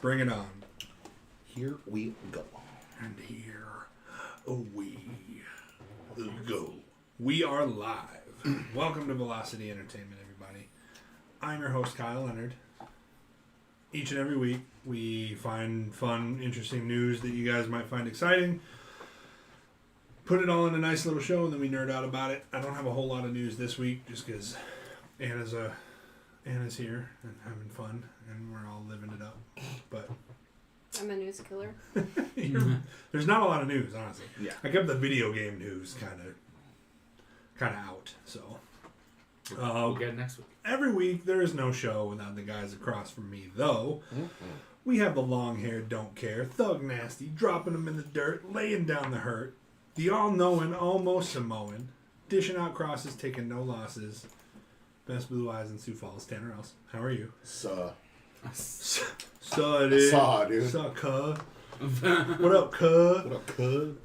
Bring it on. Here we go. And here we go. We are live. Welcome to Velocity Entertainment, everybody. I'm your host, Kyle Leonard. Each and every week, we find fun, interesting news that you guys might find exciting. Put it all in a nice little show, and then we nerd out about it. I don't have a whole lot of news this week, just because Anna's here and having fun, and we're all living it up. But I'm a news killer. There's not a lot of news, honestly. Yeah. I kept the video game news kind of out. So we'll get it next week. Every week there is no show without the guys across from me, though. Mm-hmm. We have the long-haired, don't care, thug nasty, dropping them in the dirt, laying down the hurt, the all-knowing, almost Samoan, dishing out crosses, taking no losses. Best blue eyes in Sioux Falls, Tanner Else. How are you? Suh, dude. Saw, dude. Suh, cuh. What up, cuh? What up, cuz?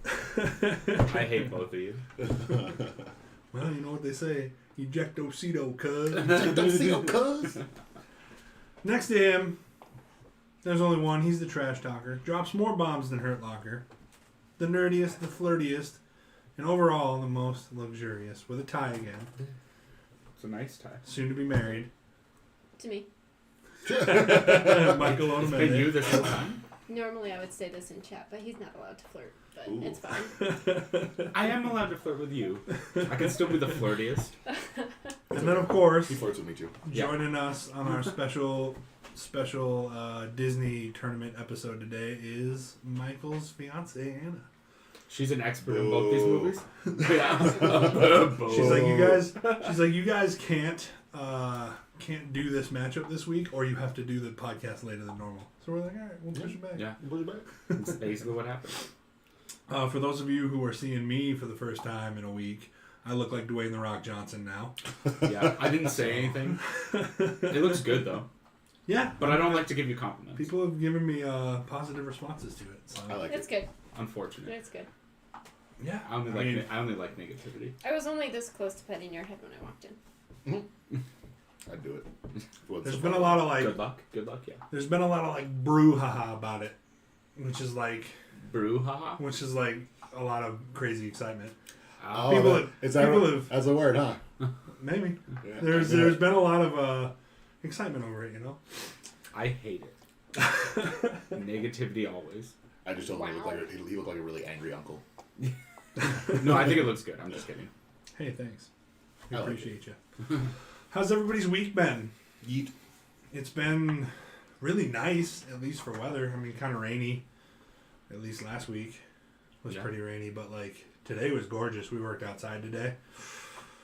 I hate both of you. Well, you know what they say. Ejectocito, cuz. Ejectocito, cuz. Next to him, there's only one. He's the trash talker. Drops more bombs than Hurt Locker. The nerdiest, the flirtiest, and overall the most luxurious. With a tie again. It's a nice tie. Soon to be married. To me. Michael It's been you Onomede. this whole time? Normally I would say this in chat, but he's not allowed to flirt. But Ooh. it's fine. I am allowed to flirt with you. I can still be the flirtiest. And then, of course, He flirts with me, too. joining us on our special Disney tournament episode today is Michael's fiance Anna. She's an expert in both these movies. Yeah. She's like, you guys can't do this matchup this week, or you have to do the podcast later than normal. So we're like, all right, we'll push it back. Yeah. Push it back. That's basically what happened. For those of you who are seeing me for the first time in a week, I look like Dwayne The Rock Johnson now. Yeah. I didn't say anything. It looks good, though. Yeah. But I don't like to give you compliments. People have given me positive responses to it. So. I like It's it. good. Unfortunate. It's good. Yeah. I only like negativity. I was only this close to petting your head when I walked in. I'd do it. There's been a lot of Good luck. Good luck, yeah. There's been a lot of brouhaha about it, which is like a lot of crazy excitement. Oh, People have- that's a word, huh? Maybe Yeah, there's been a lot of excitement over it, you know. I hate it. Negativity always. I just don't look like he looked like a really angry uncle. No, I think it looks good. I'm just kidding. Hey, thanks. We I like appreciate you. How's everybody's week been? Yeet. It's been really nice, at least for weather. I mean, kind of rainy. At least last week was pretty rainy, but today was gorgeous. We worked outside today.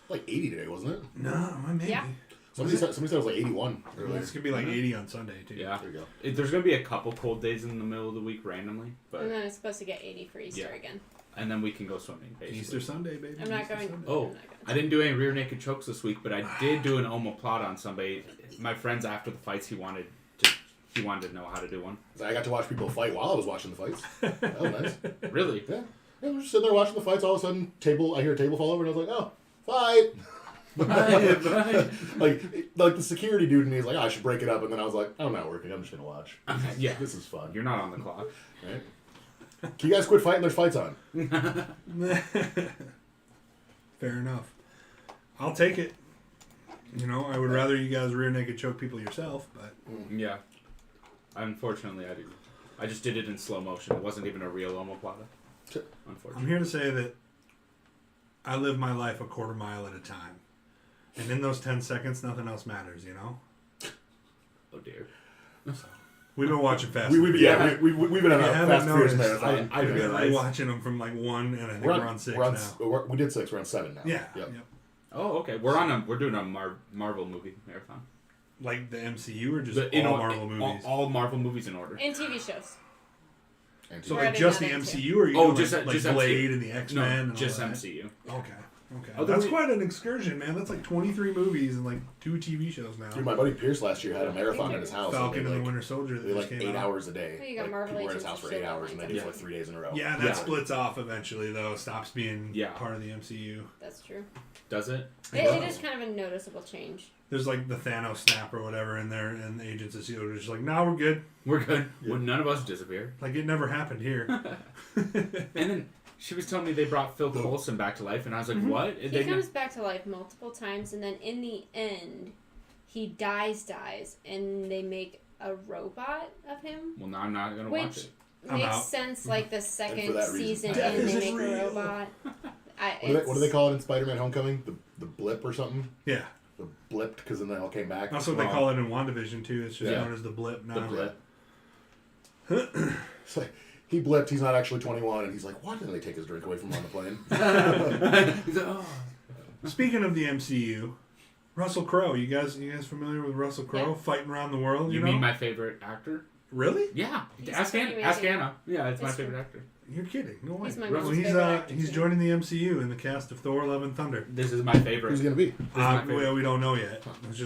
Like 80 today, wasn't it? No, maybe. Yeah. Somebody said it was like 81 earlier. It's gonna be 80 on Sunday too. Yeah. There you go. There's going to be a couple cold days in the middle of the week randomly, but And then it's supposed to get 80 for Easter again. and then we can go swimming, basically. Easter Sunday, baby. I'm not Easter going. Sunday. Oh, I'm not going. I didn't do any rear naked chokes this week, but I did do an omoplata on somebody. My friends, after the fights, he wanted to know how to do one. So I got to watch people fight while I was watching the fights. That was nice. Really? Yeah. I was just sitting there watching the fights. All of a sudden, I hear a table fall over, and I was like, "Oh, fight!" like the security dude in me is like, "Oh, I should break it up," and then I was like, "I'm not working. I'm just gonna watch. Yeah. This is fun." You're not on the clock. Right? Can you guys quit fighting? There's fights on. Fair enough. I'll take it. You know, I would rather you guys rear naked choke people yourself, but Yeah. Unfortunately, I do. I just did it in slow motion. It wasn't even a real omoplata. I'm Unfortunately. here to say that I live my life a quarter mile at a time. And in those 10 seconds, nothing else matters, you know? Oh, dear. So, we've been watching Fast We've Food. been on a haven't Fast Furious noticed, marathon. I We've been realize. watching them from 1, and I think we're on 6 now. We did 6. We're on 7 now. Yeah. Yep. Yep. Oh, okay. We're doing a Marvel movie marathon. Like the MCU or just In all or- Marvel movies? All Marvel movies in order. And TV shows. And So We're like adding just that the into- MCU or you Oh, doing just Blade MCU. and the X-Men? No, and just all that? MCU. Okay. Okay. That's quite an excursion, man. That's like 23 movies and like 2 TV shows now. Dude, my buddy Pierce last year had a marathon in his house. Falcon and the Winter Soldier. They like 8 hours a day. Oh, you got like, Marvel people were in his Agents house for 8 hours, and they did it for like 3 days in a row. Yeah, that splits off eventually, though. Stops being part of the MCU. That's true. Does it? It is kind of a noticeable change. There's like the Thanos snap or whatever in there, and the Agents of S.H.I.E.L.D. are just like, nah, we're good. We're good. Yeah. Well, none of us disappeared. Like, it never happened here. And then she was telling me they brought Phil Coulson back to life, and I was like, what? He comes back to life multiple times, and then in the end, he dies, and they make a robot of him. Well, now I'm not going to watch it. Which makes sense, like the second season, Death and they make a robot. What do they call it in Spider-Man Homecoming? The blip or something? Yeah. The blipped, because then they all came back. That's what they call it in WandaVision, too. It's just known as the blip now. The blip. It's like, he blipped, he's not actually 21, and he's like, what? And they take his drink away from him on the plane. He's like, oh. Speaking of the MCU, Russell Crowe. You guys familiar with Russell Crowe? Yeah. Fighting around the world, You know? mean my favorite actor? Really? Yeah. He's Ask Anna. Yeah, it's my It's favorite true. actor. You're kidding. No way. He's my Well, most favorite actor, he's too. joining the MCU in the cast of Thor: Love and Thunder. This is my favorite. Who's he going to be? Well, we don't know yet. Which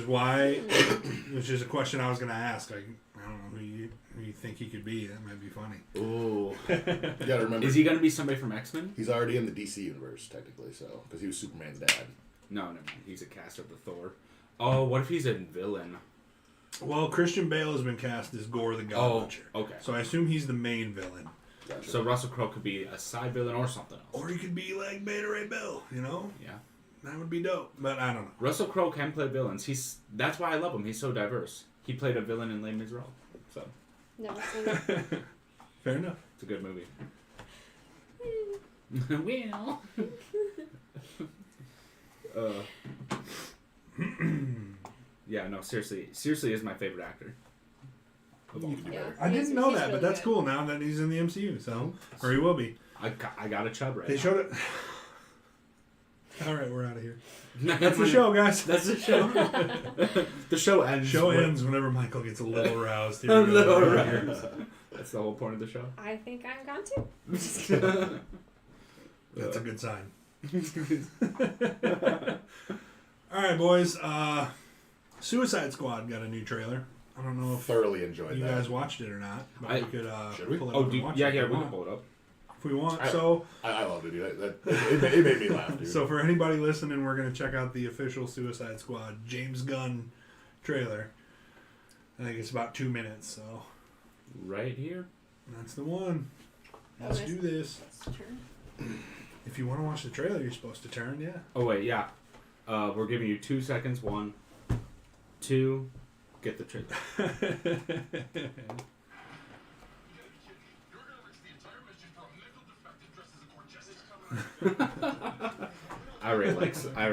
is a question I was going to ask. I don't know who you think he could be. That might be funny. Ooh. You gotta remember. Is he going to be somebody from X-Men? He's already in the DC universe, technically, so, because he was Superman's dad. No. He's a cast of the Thor. Oh, what if he's a villain? Well, Christian Bale has been cast as Gore the God Butcher. Okay. So I assume he's the main villain. Gotcha. So Russell Crowe could be a side villain or something else. Or he could be like Beta Ray Bill, you know? Yeah. That would be dope. But I don't know. Russell Crowe can play villains. That's why I love him. He's so diverse. He played a villain in Les Miserables. So. Never seen it. Fair enough. It's a good movie. Well. Yeah, no, seriously. Seriously is my favorite actor. Yeah. I didn't know that, really but that's good. cool now that he's in the MCU, so. Or he will be. I got a chub right They now. showed it. Alright, we're out of here. That's That's the show, guys. That's the show. The show ends. Show ends whenever Michael gets a little aroused. Here A we go. little We're aroused. here. That's the whole point of the show. I think I'm gone too. That's a good sign. Alright, boys. Suicide Squad got a new trailer. I don't know if Thoroughly enjoyed you that. guys watched it or not, but we could Should we? pull it Oh, up and watch yeah, it yeah, if we we can want. pull it up. If we want. I loved it, dude. It made me laugh, dude. So for anybody listening, we're going to check out the official Suicide Squad James Gunn trailer. I think it's about 2 minutes, so Right here. that's the one. Let's do this. If you want to watch the trailer, you're supposed to turn, yeah. Oh, wait, yeah. We're giving you 2 seconds. 1, 2, get the trailer. I really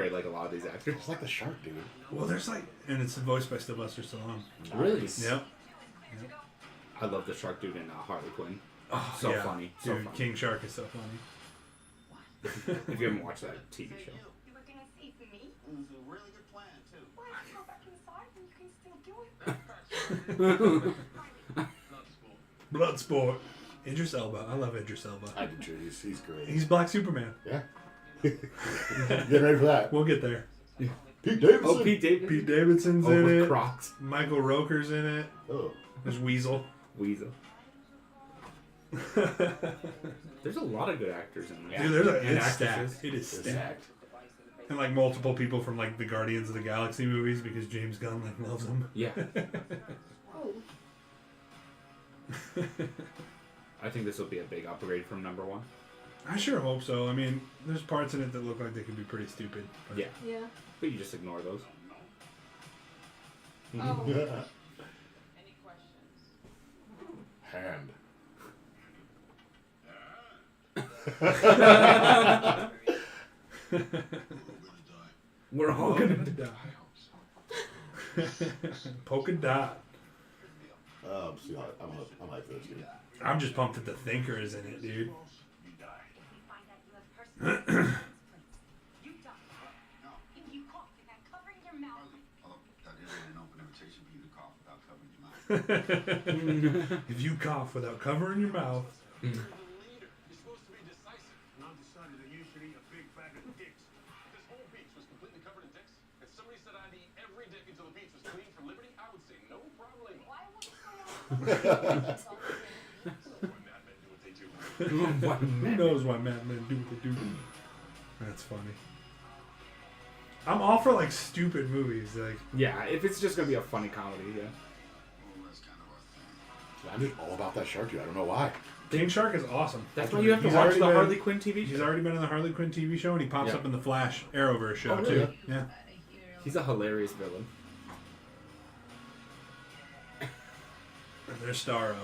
like a lot of these actors. It's like the shark, dude. Well, there's like, and it's voiced by Sylvester Stallone. Really? Yep. I love the shark dude in Harley Quinn. Oh, So yeah. funny. So Dude, funny. King Shark is so funny. If you haven't watched that TV show. You were gonna save me? It was a really good plan, too. Why don't you go back inside and you can still do it? Bloodsport. Idris Elba. I love Idris Elba. I do too. He's great. He's Black Superman. Yeah. Getting ready for that. We'll get there. Pete Davidson. Oh, Pete Davidson. Pete Davidson's Oh, in with it. Crocs. Michael Roker's in it. Oh. There's Weasel. Weasel. There's a lot of good actors in there. Dude, And it's actresses. stacked. It is They're stacked. And like multiple people from like the Guardians of the Galaxy movies because James Gunn like loves them. Yeah. Oh. I think this will be a big upgrade from number 1. I sure hope so. I mean, there's parts in it that look like they could be pretty stupid. But Yeah. Yeah. But you just ignore those. Oh. Hand. We're all gonna die. Polka dot. See, I'm like this, dude. I'm just pumped that the Thinker is in it, dude. You find out you have personal you die. If you cough without covering your mouth. That isn't an open invitation for you to cough without covering your mouth. If you cough without covering your mouth. You're supposed to be decisive. And I've decided that you should eat a big bag of dicks. until the beach was clean for liberty, I would say no problem. Why would you say Why madmen do what they do. Who knows why madmen do what they do? That's funny. I'm all for like stupid movies. Like Yeah, if it's just gonna be a funny comedy, yeah. Well, that's kind of our thing. I'm just all about that shark dude. I don't know why. King Shark is awesome. That's why you have to He's watch already the been- Harley Quinn TV He's show. already been in the Harley Quinn TV show, and he pops Yeah. up in the Flash Arrowverse show Oh, really? too. Yeah. He's a hilarious villain. And there's Starro.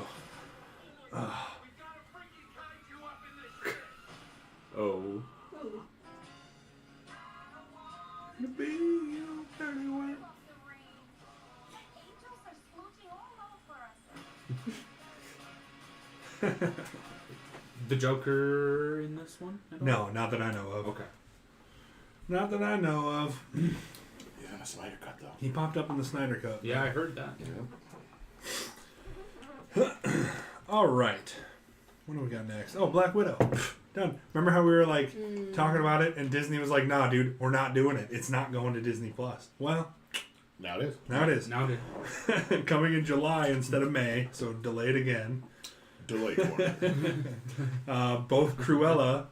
Ah. Oh. To be you, dirty white. angels are smooching all over us? The Joker in this one? at all? No, not that I know of. Okay. Not that I know of. He's in a Snyder cut though. He popped up in the Snyder Cut. Yeah, I heard that. Yeah. All right. What do we got next? Oh, Black Widow. Done. Remember how we were like talking about it, and Disney was like, "Nah, dude, we're not doing it. It's not going to Disney Plus." Well, Now it is. now it is. Now it Coming in July instead of May, so delayed again. Delayed one. Both Cruella,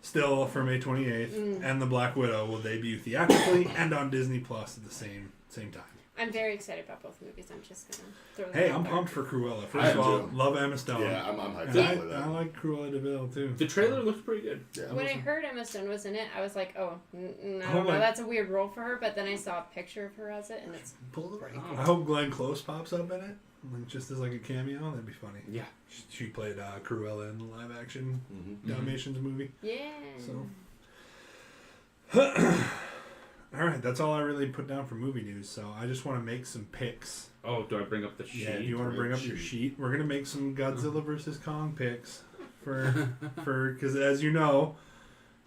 still for May 28th, and the Black Widow will debut theatrically and on Disney Plus at the same time. I'm very excited about both movies. I'm just gonna throw them Hey, out I'm there. pumped for Cruella. I First of am all, too. love Emma Stone. Yeah, I'm hyped And I for that. like Cruella DeVille too. The trailer looks pretty good. Yeah. When I heard Emma Stone was in it, I was like, oh, I Oh don't my- know, that's a weird role for her. But then I saw a picture of her as it, and it's pretty cool. I hope Glenn Close pops up in it, like, just as like a cameo. That'd be funny. Yeah. She played Cruella in the live action Mhm. Dalmatians movie. Yeah. So. All right, that's all I really put down for movie news. So I just want to make some picks. Oh, do I bring up the sheet? Yeah, if you want to bring up your sheet, we're gonna make some Godzilla versus Kong picks for because as you know,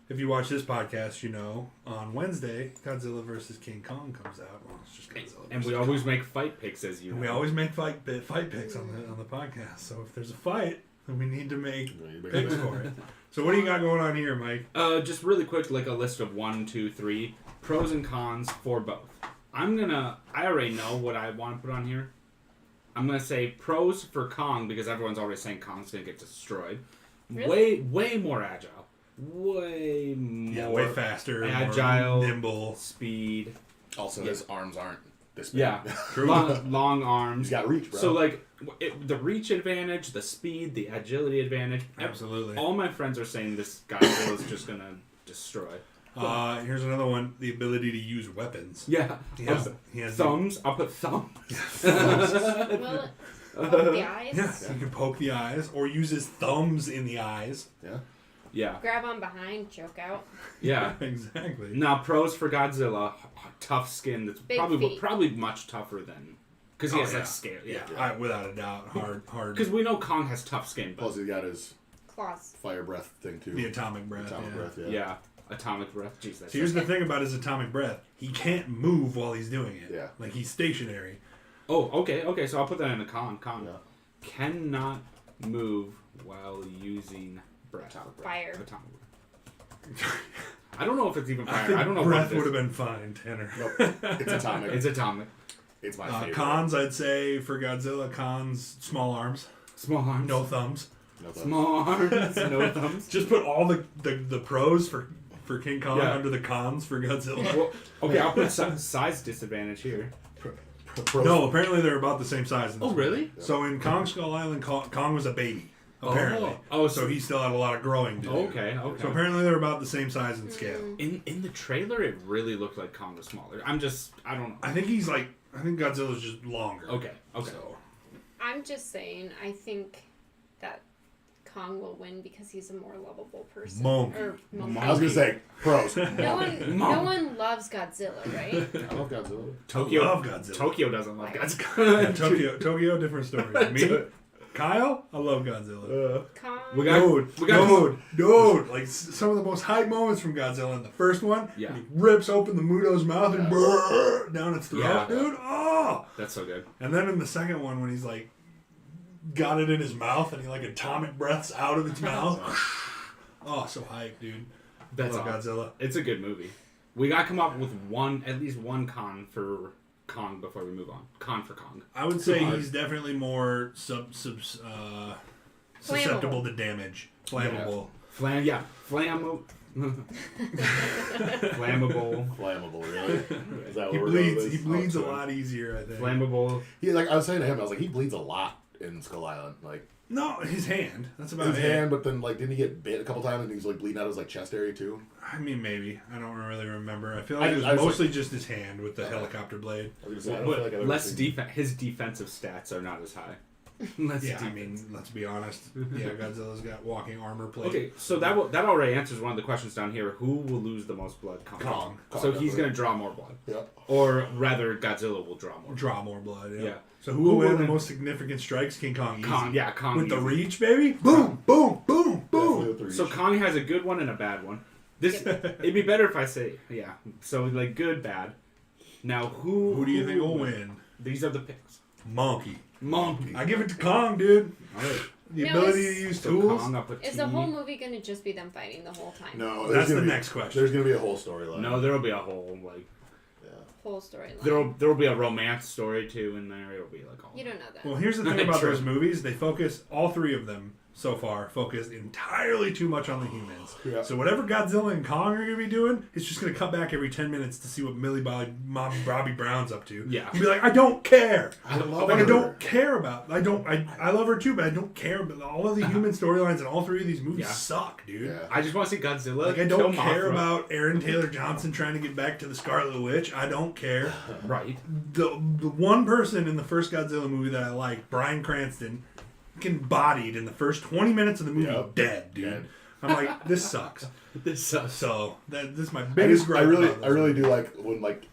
if you watch this podcast, you know on Wednesday Godzilla versus King Kong comes out. Well, it's just Godzilla. And versus we always Kong. make fight picks, as you know. And we always make fight picks on the podcast. So if there's a fight, then we need to make picks for it. So what do you got going on here, Mike? Just really quick, like a list of 1, 2, 3 pros and cons for both. I already know what I want to put on here. I'm gonna say pros for Kong because everyone's already saying Kong's gonna get destroyed. Really? Way more agile. Way more. Yeah, way faster, agile, more nimble. speed. Also, Yeah. his arms aren't this big. Yeah, True. long arms. He's got reach, bro. So like the reach advantage, the speed, the agility advantage. Absolutely. All my friends are saying this Godzilla is just gonna destroy. Here's another one: the ability to use weapons. Yeah. He has Thumbs. I'll put thumbs. Well, the eyes. Yeah, he can poke the eyes or use his thumbs in the eyes. yeah. Yeah. Grab on behind, choke out. Yeah. Exactly. Now pros for Godzilla: tough skin. That's Big probably feet. much tougher than because he Oh, has yeah. like scale. Yeah. Without a doubt, hard. Because we know Kong has tough skin, but Plus, he's got his Claws. fire breath thing too. The atomic breath. Atomic yeah. breath. Yeah. yeah, atomic breath. Jeez, that's So here's the thing about his atomic breath: he can't move while he's doing it. Yeah. Like he's stationary. Oh, okay. So I'll put that in a con. Con Yeah. cannot move while using breath. Atomic breath. Fire. Atomic breath. I don't know if it's even I fire. think I don't know breath what would it have is. been fine, Tanner. Nope. It's atomic. It's atomic. It's my favorite. Cons, I'd say for Godzilla, cons, small arms, Small arms. no thumbs. No thumbs. Small arms. No thumbs. Just put all the pros for King Kong Yeah. under the cons for Godzilla. Well, okay, I'll put size disadvantage here. Pros. No, apparently they're about the same size. In this Oh, movie. really? So in Kong Skull Island, Kong was a baby. Apparently. Oh, so he still had a lot of growing to do. Okay. So apparently they're about the same size and scale. In the trailer, it really looked like Kong was smaller. I don't know. I think Godzilla's just longer. Okay. So I'm just saying, I think that Kong will win because he's a more lovable person. Monkey. Or I was gonna say pros. No one loves Godzilla, right? I love Godzilla. Tokyo. I love Godzilla. Tokyo doesn't love Godzilla. Tokyo, different story. Me, Kyle, I love Godzilla. Kong. We got- Dude, like some of the most hype moments from Godzilla in the first one. Yeah. When he rips open the Muto's mouth and brrr, down its throat, Yeah. dude. Oh. That's so good. And then in the second one, when he's like got it in his mouth and he like atomic breaths out of its mouth. Oh, so hype, dude. That's love awesome. Godzilla. It's a good movie. We got to come up with at least one con for Kong before we move on. Con for Kong. I would say he's definitely more susceptible to damage. Flammable. Flammable. Flammable, really? Is that He what we're bleeds. going with? He bleeds a Oh, lot easier, I think. Flammable. He, like I was saying to him, I was like, he bleeds a lot in Skull Island. Like No, his hand. That's about his it. hand, but then like didn't he get bit a couple times and he was like bleeding out his like chest area too? I mean, maybe. I don't really remember. I feel like I it was was mostly just his hand with the helicopter blade. I was gonna say, I don't feel like I've ever Less seen- defense. His defensive stats are not as high. Less Yeah, I defense. mean, let's be honest. Yeah, Godzilla's got walking armor plate. Okay, so that already answers one of the questions down here. Who will lose the most blood? Kong. So he's going to draw more blood. Yeah. Or rather, Godzilla will draw more. Draw more blood. Yeah. Yeah. So who will win the win? most significant strikes? King Kong. Easy. Kong, yeah, Kong. With the easy. reach, baby. Boom, boom, boom, Definitely boom. with the reach. So Kong has a good one and a bad one. This it'd be better if I say So like good, bad. Now Who do you think will win? These are the picks. Monkey. Monkey. I give it to Kong, dude. Alright. The No, ability it's- to use So tools. Kong up a Is T. the whole movie going to just be them fighting the whole time? No, That's there's the gonna be- next question. There's gonna be a whole storyline. No, there'll be a whole like Whole storyline. there'll be a romance story too in there. It'll be like all. You don't know that. Well, here's the thing about True. those movies. They focus, all three of them so far, focused entirely too much on the humans. Yeah. So whatever Godzilla and Kong are going to be doing, it's just going to cut back every 10 minutes to see what Millie Bobby Brown's up to. Yeah. And be like, I don't care. I love Like, her. I don't care about. I love her too, but I don't care. But all of the human storylines in all three of these movies Yeah. suck, dude. Yeah. I just want to see Godzilla. Like, I don't kill care Mothra. about Aaron Taylor Johnson trying to get back to the Scarlet Witch. I don't care. Right. The one person in the first Godzilla movie that I like, Bryan Cranston, fucking bodied in the first 20 minutes of the movie, Yep. dead, dude. Dead. I'm like, this sucks. This sucks. So this is my I biggest just, gripe. I really, about this I really movie. do like when like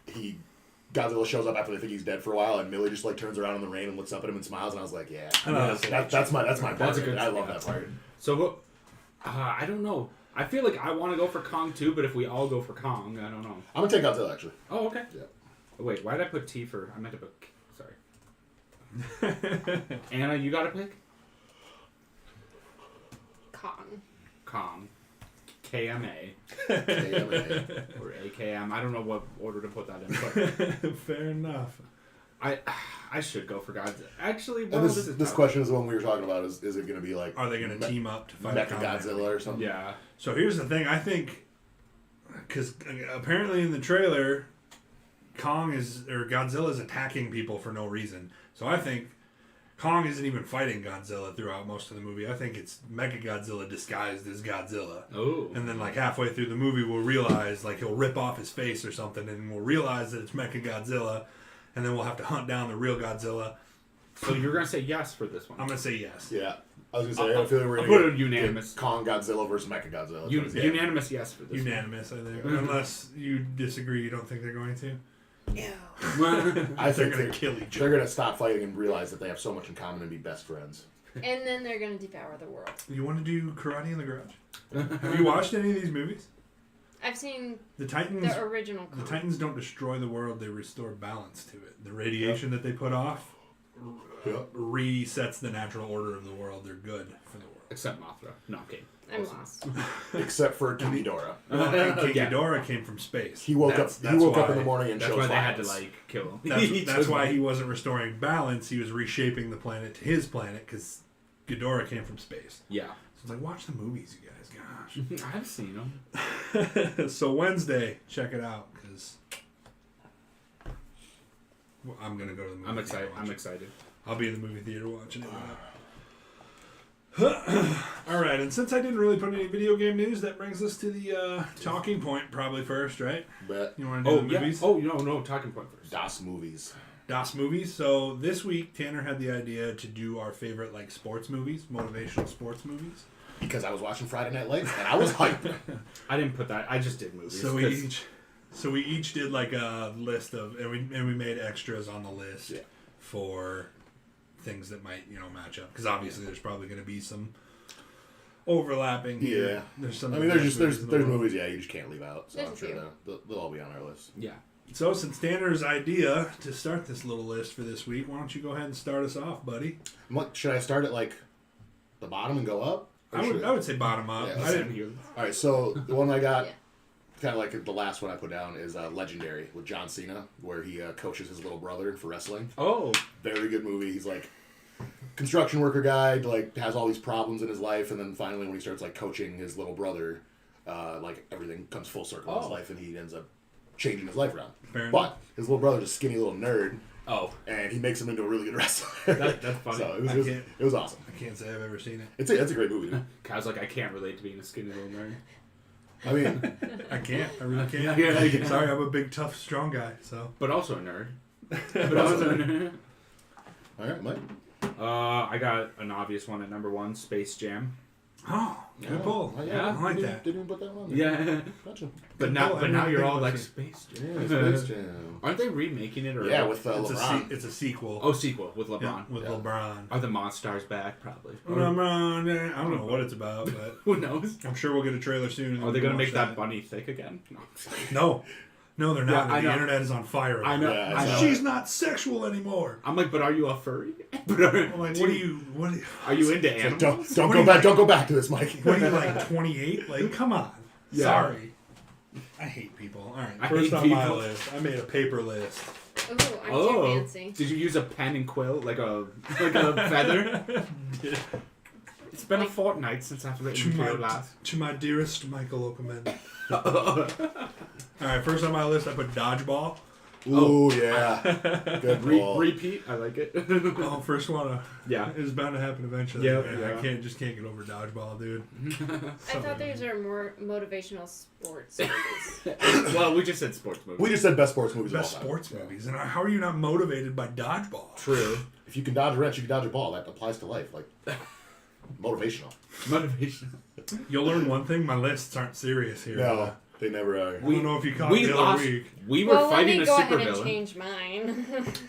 Godzilla shows up after they think he's dead for a while, and Millie just like turns around in the rain and looks up at him and smiles, and I was like, yeah, I know, that's my part. That's a good- I love yeah. that part. So what? I don't know. I feel like I want to go for Kong too, but if we all go for Kong, I don't know. I'm gonna take Godzilla actually. Oh, okay. Yeah. Wait, why did I put T for? I meant to put. Sorry. Anna, you got a pick? Kong. Kong. KMA. KMA. Or AKM. I don't know what order to put that in, but Fair enough. I should go for Godzilla. Actually, well, And this is this tough. question is the one we were talking about. Is it gonna be like Are they going to team up to fight Kong? Mechagodzilla or something? Yeah. So here's the thing. I think, because apparently in the trailer, Godzilla is attacking people for no reason. So I think Kong isn't even fighting Godzilla throughout most of the movie. I think it's Mechagodzilla disguised as Godzilla. Oh. And then, like, halfway through the movie, we'll realize, like, he'll rip off his face or something, and we'll realize that it's Mechagodzilla, and then we'll have to hunt down the real Godzilla. So you're gonna say yes for this one? I'm going to say yes. Yeah. I was gonna say I have a feeling we're I'll gonna put get it unanimous. Kong Godzilla versus Mechagodzilla. Un- Yeah. Unanimous yes for this Unanimous, I think. Unless you disagree, you don't think they're going to? one. I They're think going to kill each they're other. gonna stop fighting and realize that they have so much in common and be best friends. And then they're going to devour the world. You want to do Karate in the Garage? Have you watched any of these movies? I've seen The Titans. the original The Kong. Titans don't destroy the world; they restore balance to it. The radiation that they put off Yep. resets the natural order of the world. They're good for the world. Except Mothra. No, I'm kidding. I'm lost. Except for King Ghidorah. Well, and King Yeah. Ghidorah came from space. He woke That's up. He woke up why- in the morning and That's chose why they had to violence. like kill him. That's why he wasn't restoring balance. He was reshaping the planet to his planet because Ghidorah came from space. Yeah. So it's like, watch the movies, you guys. Gosh. I've seen them. So Wednesday, check it out because I'm gonna go to the movie. I'm theater excited. to watch I'm it. excited. I'll be in the movie theater watching it. All right, and since I didn't really put any video game news, that brings us to the talking point probably first, right? But You want to do Oh the yeah. movies? Oh no. Talking point first. Das movies. Das movies. So this week, Tanner had the idea to do our favorite like sports movies, motivational sports movies. Because I was watching Friday Night Lights and I was hyped. I didn't put that. I just did movies. So 'cause- we each did like a list of, and we made extras on the list Yeah. for things that might match up because obviously there's probably going to be some overlapping. Here. Yeah. There's some. I mean, there's in the world. movies, yeah, you just can't leave out. So There's I'm a sure few. they'll all be on our list. Yeah. So since Tanner's idea to start this little list for this week, why don't you go ahead and start us off, buddy? Should I start at like the bottom and go up? Or I should would say bottom up. Yeah, I let's didn't. All right, so the one I got Yeah. kind of like the last one I put down is Legendary with John Cena, where he coaches his little brother for wrestling. Oh. Very good movie. He's like construction worker guy, like has all these problems in his life, and then finally when he starts like coaching his little brother, like everything comes full circle in his life, and he ends up changing his life around. Fair But enough. his little brother's a skinny little nerd, Oh. and he makes him into a really good wrestler. That's funny. So it was awesome. I can't say I've ever seen it. It's a great movie, dude. Kyle's like, I can't relate to being a skinny little nerd. I mean, I can't. I really can't. Yeah. Sorry, I'm a big, tough, strong guy. So. But also a nerd. But also a nerd. all right, Mike. I got an obvious one at number 1, Space Jam. Oh, good pull. Yeah. I like that. Didn't even put that on there. Yeah. Gotcha. But Good now, pull. I but now didn't you're think all about like it. Space Yeah, Jam. Space Jam. Aren't they remaking it or? Yeah, with It's LeBron. it's a sequel. Oh, sequel with Yeah, LeBron. with Yeah. LeBron. Are the Monstars back? Probably. Or- LeBron. I don't know what it's about, but who knows? I'm sure we'll get a trailer soon. and Are they we can gonna make watch that bunny thick again? No, No. no, they're not. Yeah, I the know. internet is on fire. I know. Yeah, I know. She's not sexual anymore. I'm like, but are you a furry? But I'm like, what are you? Are you into So animals? don't What go do you back. like? Don't go back to this, Mike. What are you like? 28? Like, come on. Yeah. Sorry. I hate people. All right, I first hate on my people. list, I made a paper list. Ooh, I'm too fancy. Did you use a pen and quill like a feather? It's been a fortnight since I've written to you last. To my dearest Michael Okamen. All right, first on my list, I put dodgeball. Ooh, yeah. Good ball. Repeat. I like it. Oh, first one. Yeah. It was bound to happen eventually. Yeah, man. yeah. I can't get over dodgeball, dude. I thought these are more motivational sports movies. Well, we just said sports movies. We just said best sports movies Best of all time. sports movies. And how are you not motivated by dodgeball? True. If you can dodge a wrench, you can dodge a ball. That applies to life. Like, motivational. Motivation. You'll learn one thing, my lists aren't serious here. No, they never are. I don't know if you caught the other lost. week. We were Well, let fighting me a go super ahead and villain. change mine.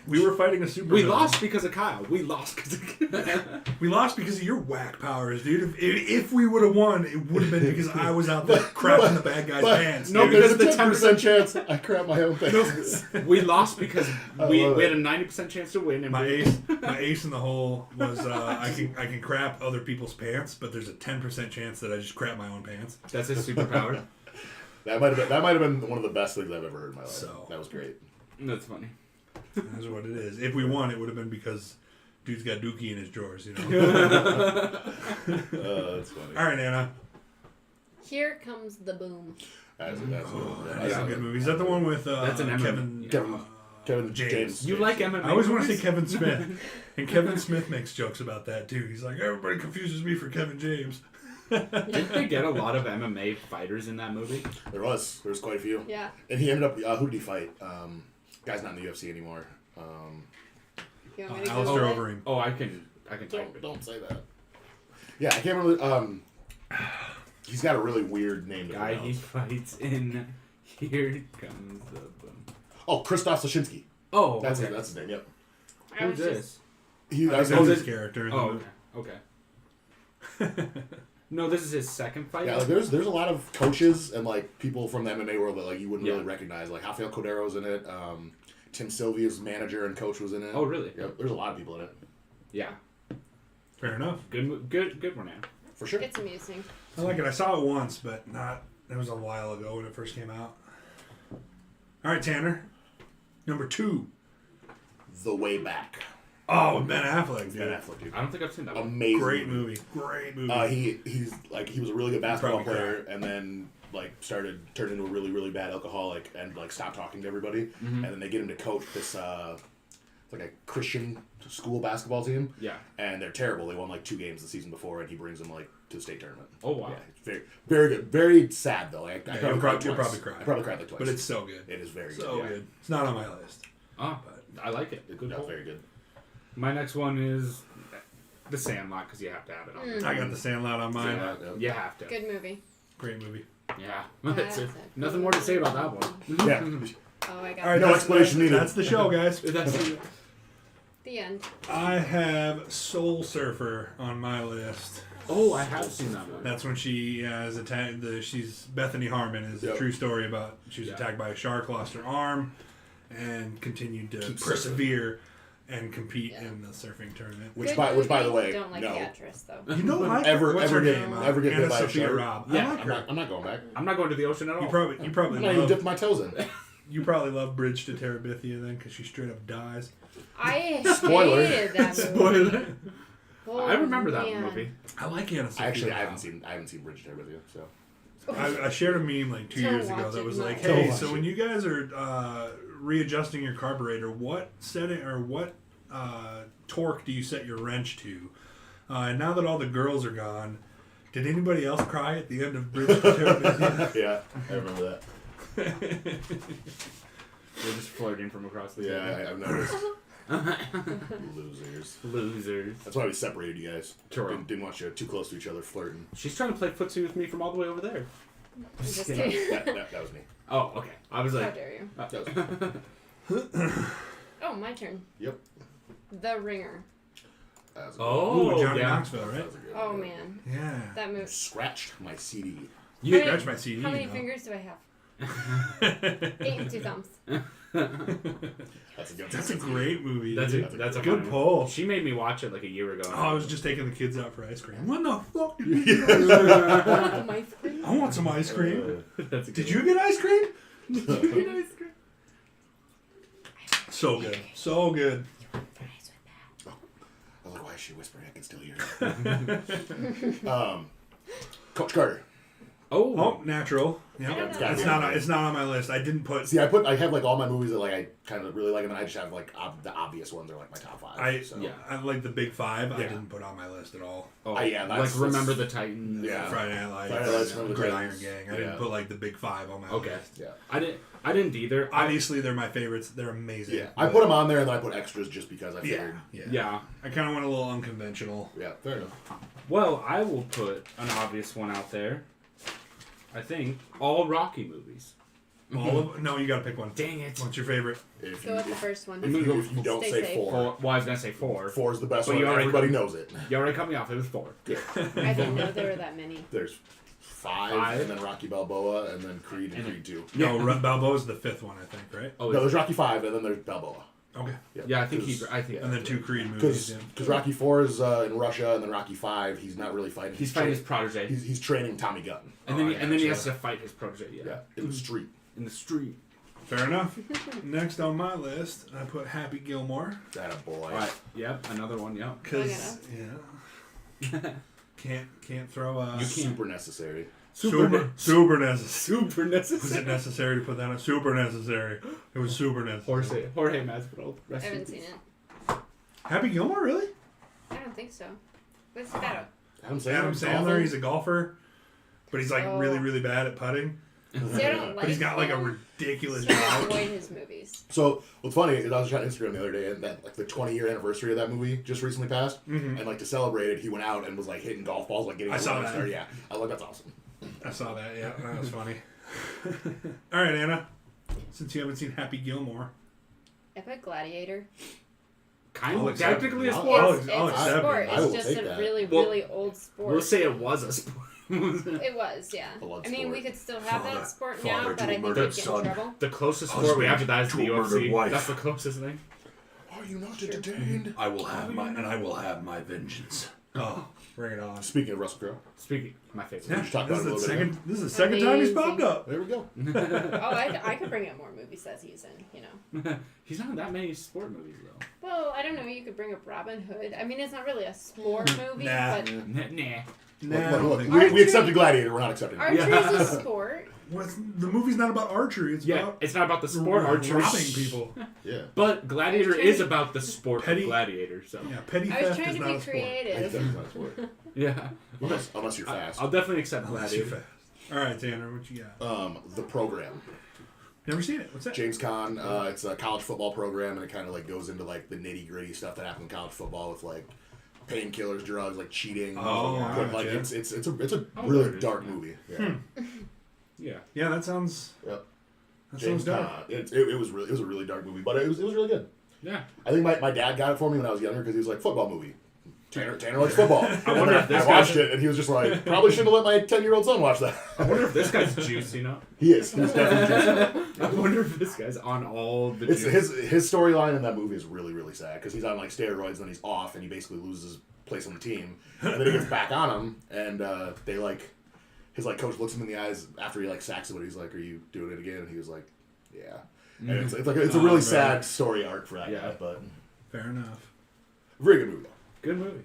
We were fighting a super We villain. lost because of Kyle. We lost because of We lost because of your whack powers, dude. If we would have won, it would have been because I was out there crapping the bad guy's pants. no, dude. because There's of a the 10% chance I crap my own pants. We lost because I we love had it. a 90% chance to win. And My ace in the hole was I can crap other people's pants, but there's a 10% chance that I just crap my own pants. That's his superpower. That might have been one of the best things I've ever heard in my life. So. That was great. That's funny. That's what it is. If we won, it would have been because dude's got dookie in his drawers, you know. That's funny. All right, Anna. Here comes the boom. That's That's yeah. a good movie. Is that the one with That's an Kevin? Kevin James. James. You like MMA? I always want to say movies? Kevin Smith, and Kevin Smith makes jokes about that too. He's like, everybody confuses me for Kevin James. Didn't they get a lot of MMA fighters in that movie? There was quite a few. Yeah. And he ended up. Who did he fight? Guy's not in the UFC anymore. You want me to Alistair Google it? Overeem. Oh, I can type it. Don't say that. Yeah, I can't remember. He's got a really weird name. To Guy he pronounce. fights in Here Comes the Boom. Oh, Christoph Sashinsky. Oh, That's okay. that's his name. Yep. I was Who's just this? He, That's I was his gonna- character. in the Oh, movie. okay. No, this is his second fight. Yeah, like there's a lot of coaches and like people from the MMA world that like you wouldn't Yeah. really recognize. Like Rafael Cordero's in it. Tim Sylvia's manager and coach was in it. Oh, really? Yep. There's a lot of people in it Yeah. Fair enough. Good one, Anna. for sure. It's amusing. I like it. I saw it once, but not. It was a while ago when it first came out. All right, Tanner. Number 2. The Way Back. Oh, with Ben Affleck, dude. Ben Affleck, dude. I don't think I've seen that one. Amazing. Great movie. Great movie. He was a really good basketball Probably player and then like turned into a really, really bad alcoholic and like stopped talking to everybody. And then they get him to coach this it's like a Christian school basketball team. Yeah. And they're terrible. They won like 2 games the season before and he brings them like to the state tournament. Oh, wow. Yeah, it's very, very good. Very sad though. I Yeah, cried you'll twice. probably cry. I probably cried like twice. But it's so good. It is very good. So yeah. good. It's not on my list. Oh, I like it. Good No, call. very good. My next one is The Sandlot because you have to have it on. I got The Sandlot on mine. Yeah, You have to. Good movie. Great movie. Yeah. That's That's it. a Nothing more to say about that one. Yeah. Oh, I got All right, No that's, explanation needed. That's the show, guys. That's the end. I have Soul Surfer on my list. Oh, I have seen that one. That's when she is attacked. She's Bethany Harmon is a Yep. true story about she was Yeah. attacked by a shark, lost her arm, and continued to Keep persevere and compete Yeah. in the surfing tournament. Which Good by the movie. way, Don't like no. the actress though. You don't like Ever her? What's her get name? ever get Anna bit by a Sophia shark? Robb. Yeah, I like her. I'm not going back. I'm not going to the ocean at all. You probably I'm not even dipping my toes in. you probably love Bridge to Terabithia then because she straight up dies. I Spoiler. hated that movie. Spoiler. Oh, I remember that man. movie. I like Anna Sophia. Actually, I Robb. haven't seen Bridge with you, so. I shared a meme like 2 Don't years ago watch that it, was no. like, Don't hey, watch so it. when you guys are readjusting your carburetor, what setting or what torque do you set your wrench to? And now that all the girls are gone, did anybody else cry at the end of Bridge to Terabithia? Yeah, I remember that. They're just flirting from across the Yeah, table. I've noticed. Losers. Losers. That's why we separated you guys. True. Didn't want you too close to each other flirting. She's trying to play footsie with me from all the way over there. Just kidding. kidding. That was me. Oh, okay. I was How like, dare you? That was me. Oh, my turn. Yep. The Ringer. That was a good oh, Ooh, Johnny yeah. Knoxville, one. right? That was a good Oh one. man, Yeah. that movie. Scratched my CD. You, How many- Scratch my CD. How many you know. fingers do I have? 8 and 2 thumbs. That's a good That's a greght movie. that's dude. a, that's a good funny pull. one. She made me watch it like a year ago. Oh, I was just taking the kids out for ice cream. What the fuck did you do? Want some ice cream? I want some ice cream. That's a good Did you get ice cream? Did you get ice cream? So good. So good. I was like, why is she whispering? I can still hear her. Coach Carter. Oh, Oh, natural. Yeah, I don't know. it's not on my list. I didn't put. See, I have like all my movies that like I kind of really like, and then I just have like the obvious ones are like my top 5. So. yeah. I like the big 5. I Yeah. didn't put on my list at all. oh yeah, like that's- Remember the Titans. Yeah. Friday Night Lights, Friday Night Lights, Remember the Gridiron Titans. Gang. I Yeah. didn't put like the big 5 on my Okay. list. Yeah. I didn't either. Obviously, they're my favorites. They're amazing. Yeah. I put them on there, and then I put extras just because I Yeah. figured. Yeah. I kind of went a little unconventional. Yeah. Fair enough. Well, I will put an obvious one out there. I think all Rocky movies. All of no, you got to pick one. Dang it. What's your favorite? If Go you, with the first one. if you don't Stay say safe. 4, Well, I was gonna say 4. 4 is the best But one. you already Everybody put- knows it. You already cut me off. It was 4. I didn't know there were that many. There's 5, Five. and then Rocky Balboa, and then Creed and Creed 2. No, Balboa's the 5th one, I think, right? Oh, No, there's Rocky 5, and then there's Balboa. Okay. yeah. I think he's. I think. And then 2 Creed movies. Because Yeah. Rocky 4 is in Russia, and then Rocky 5, he's not really fighting. He's fighting his protege, He's training Tommy Gunn. and then Oh, he, and then he gotcha. has to fight his protege. Yeah, in the street. In the street. Fair enough. Next on my list, I put Happy Gilmore. That a boy. Right. Yep. Another one. Yep. Cause can't throw a You can't. Super necessary. super necessary. Super Was necessary. it necessary to put that on? Super necessary. It was super necessary. Jorge Masvidal. I haven't seen it. Happy Gilmore, really? I don't think so. What's it about? Adam Sandler. Adam Sandler. He's a golfer, but he's like Oh. really, really bad at putting. See, I don't like But he's got like a him, ridiculous so I job. avoid his movies. So what's funny is I was trying to Instagram the other day, and that like the 20-year anniversary of that movie just recently passed, and like to celebrate it, he went out and was like hitting golf balls, like getting. I the saw running that. start. Yeah, I like that's awesome. I saw that. Yeah, that was funny. All right, Anna. Since you haven't seen Happy Gilmore, I put Gladiator. Kind I'll of accept technically a it. sport. I'll It's accept a sport. it. I will It's just take a that. really, Well, really old sport. We'll say it was a sport. It was, yeah. Blood I mean, sport. we could still have Father- that sport father now, to but I a think we'd murdered get in son. trouble. The closest sport we have to that is the Husband to a murdered UFC. wife. That's the closest thing. Are you not entertained? I will have my vengeance. Oh, bring it on. Speaking of Russell Crowe, Speaking, my favorite. Yeah, just talked this, about is it the a little bit second, this is the second time he's Amazing. popped up. there we go. Oh, I could bring up more movies that he's in, you know. He's not in that many sport movies though. Well, I don't know. You could bring up Robin Hood. I mean, it's not really a sport movie, Nah. but Nah. Nah, I Look, don't look, think- we Archery- accepted Gladiator. We're not accepting. archery Yeah. is a sport. What's, the movie's not about archery. It's Yeah, about it's not about the sport archery. robbing people. Yeah. But Gladiator is about the sport Petty- of Gladiator. So Yeah, petty I was theft trying is to not be a sport. I think creative. that's not a sport. yeah, Unless you're fast. I'll definitely accept Unless you're Gladiator. fast. All right, Tanner, what you got? The program. Never seen it. What's that? James Caan. It's a college football program, and it kind of like goes into like the nitty gritty stuff that happens in college football with like painkillers, drugs, like cheating. Oh, but, like gotcha. it's a I'll really learn it. dark movie. Yeah. Yeah. Yeah, that sounds. Yep. That James sounds dark. Caan. It was a really dark movie, but it was really good. Yeah. I think my dad got it for me when I was younger because he was like football movie. Tanner likes football. I wonder if this I watched guy's. it, and he was just like, probably shouldn't have let my 10-year-old son watch that. I wonder if this guy's juicing up. He is. He's definitely juiced. I wonder if this guy's on all the. It's juice. his storyline in that movie is really, really sad because he's on like steroids, then he's off, and he basically loses his place on the team, and then he gets back on them, and they like his like coach looks him in the eyes after he like sacks him, and he's like, "Are you doing it again?" And he was like, "Yeah." And it's like it's a really sad story arc for that guy, but Fair enough. very good movie though. Good movie.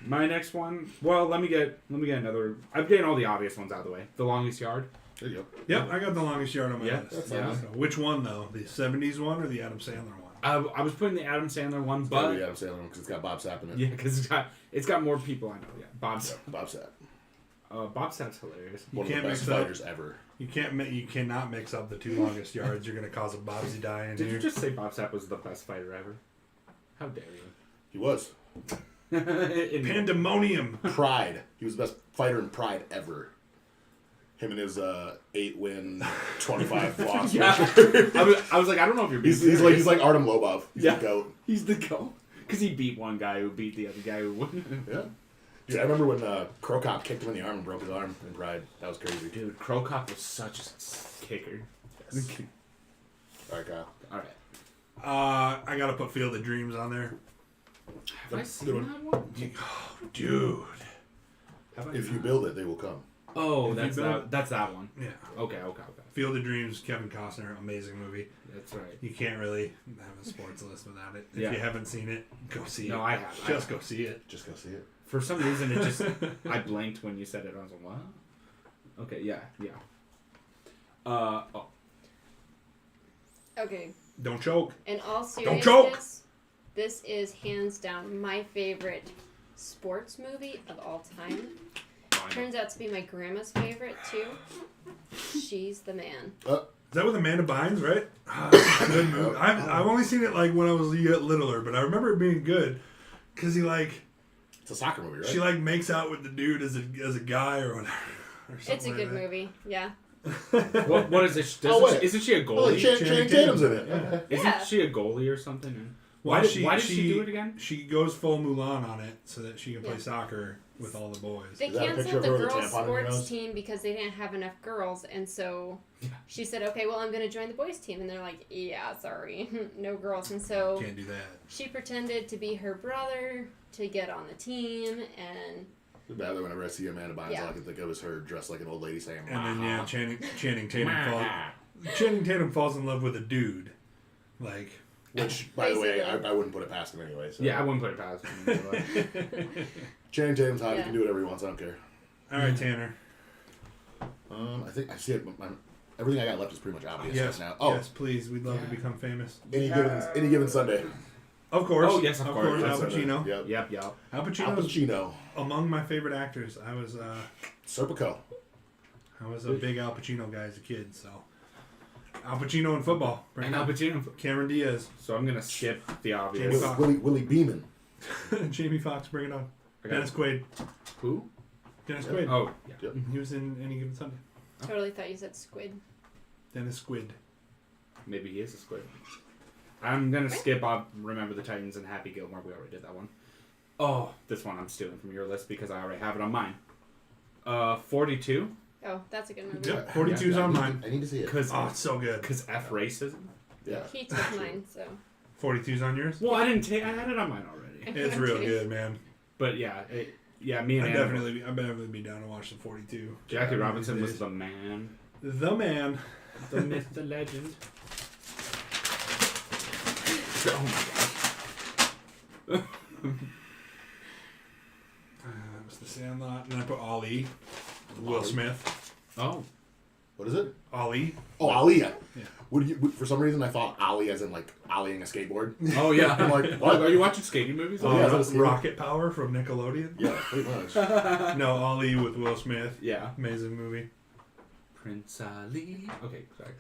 My next one. Well, let me get another. I'm getting all the obvious ones out of the way. The Longest Yard. There you go. Yep, I got the longest yard on my Yeah, list. yeah. So which one though? The '70s one or the Adam Sandler one? I was putting the Adam Sandler one, It's but gotta be Adam Sandler because it's got Bob Sapp in it. yeah, because it's got more people I know. Yeah, Bob Bob Sapp, Bob Sapp's hilarious. You one of can't the best mix up. fighters ever. You cannot mix up the two longest yards. You're gonna cause a Bobsy die in Did here. you just say Bob Sapp was the best fighter ever? How dare He was you? Pandemonium. Pride. He was the best fighter in Pride ever. Him and his 8-win, 25 loss. Yeah. I was like, I don't know if you're being He's like Artem Lobov. He's Yeah. the GOAT. He's the GOAT. Because he beat one guy who beat the other guy who won. Yeah. Dude, I remember when Crowe kicked him in the arm and broke his arm in Pride. That was crazy. Dude, Crowe was such a kicker. Yes. All right, Kyle. Alright. I gotta put Field of Dreams on there. Have I seen that one? Dude. If you build it, they will come. Oh, If that's you build- that's that one. Yeah. Okay. Field of Dreams, Kevin Costner, amazing movie. That's right. You can't really have a sports list without it. If Yeah. you haven't seen it, go see it. No, I have. Just go see it. Just go see it. For some reason, it just I blanked when you said it. I was like, what? Okay, yeah. Oh, Okay. Don't choke. In all Don't choke! seriousness, this is hands down my favorite sports movie of all time. Turns out to be my grandma's favorite too. She's the Man. Is that with Amanda Bynes, right? Good movie. I've only seen it like when I was littler, but I remember it being good because he like It's a soccer movie, right? she like makes out with the dude as a guy or whatever. Or something It's a like good that. movie. Yeah. what is it? wait. Isn't she a Oh, goalie? Channing Tatum's in it. Yeah. Isn't Yeah. she a goalie or something? Why Why did she do it again? She goes full Mulan on it so that she can play Yeah. soccer with all the boys. They Is that a picture canceled of the her with a girls' tampon in her sports nose? team because they didn't have enough girls, and so she said, "Okay, well, I'm going to join the boys' team." And they're like, "Yeah, sorry, no girls." And so Can't do that. she pretended to be her brother to get on the team, and Too bad that whenever I see Amanda Bynes, Yeah. all I can think of is her dressed like an old lady saying, And then yeah, "Mama." Channing Tatum falls in love with a dude. Like Which, by the way, Basically. I wouldn't put it past him anyway. So. Yeah, I wouldn't put it past him. Channing Tatum's hot. He Yeah. can do whatever he wants. I don't care. all right, Tanner. I think I see it. Everything I got left is pretty much obvious Yes. right now. Oh, Yes, please. We'd love to become famous. any given Sunday. Of course. Oh, yes, of course. Al Sunday. Pacino. Yep. Yep. Al Al Pacino's Pacino. among my favorite actors. I was Serpico. a big Al Pacino guy as a kid. So Al Pacino in football. Bring And it Al up. Pacino. Cameron Diaz. So I'm gonna skip the Jamie obvious. Foxx. Willie Beeman. Jamie Foxx. Bring it on. I got Dennis Quaid. Who? Dennis Yeah. Quaid. Oh, yeah. Yep. He was in Any Given Sunday. totally thought you said squid. Dennis Quaid. Maybe he is a squid. I'm gonna skip Remember the Titans and Happy Gilmore. We already did that one. Oh, this one I'm stealing from your list because I already have it on mine. 42. Oh, that's a good movie. Yep. 42's on mine. I need to see it. Because Oh, it's so good. F racism. Yeah. He took mine, so. 42's on yours. Well, I didn't take. I had it on mine already. It's real good, man. But yeah, me and I'd Anna- definitely be down to watch the 42. Jackie Robinson was These the man, days. The man. the myth, the legend. Oh my god. It was the Sandlot, and I put Ali. Will Ali. Smith. Oh. What is it? Ali. Oh, Ali. Yeah. For some reason, I thought Ali as in like Ollieing a skateboard. Oh yeah. I'm like, what? Are you watching skating movies? Oh, yeah, that's- Rocket Power from Nickelodeon. Yeah, pretty much. No, Ali with Will Smith. Yeah. Amazing movie. Prince Ali. Okay, sorry.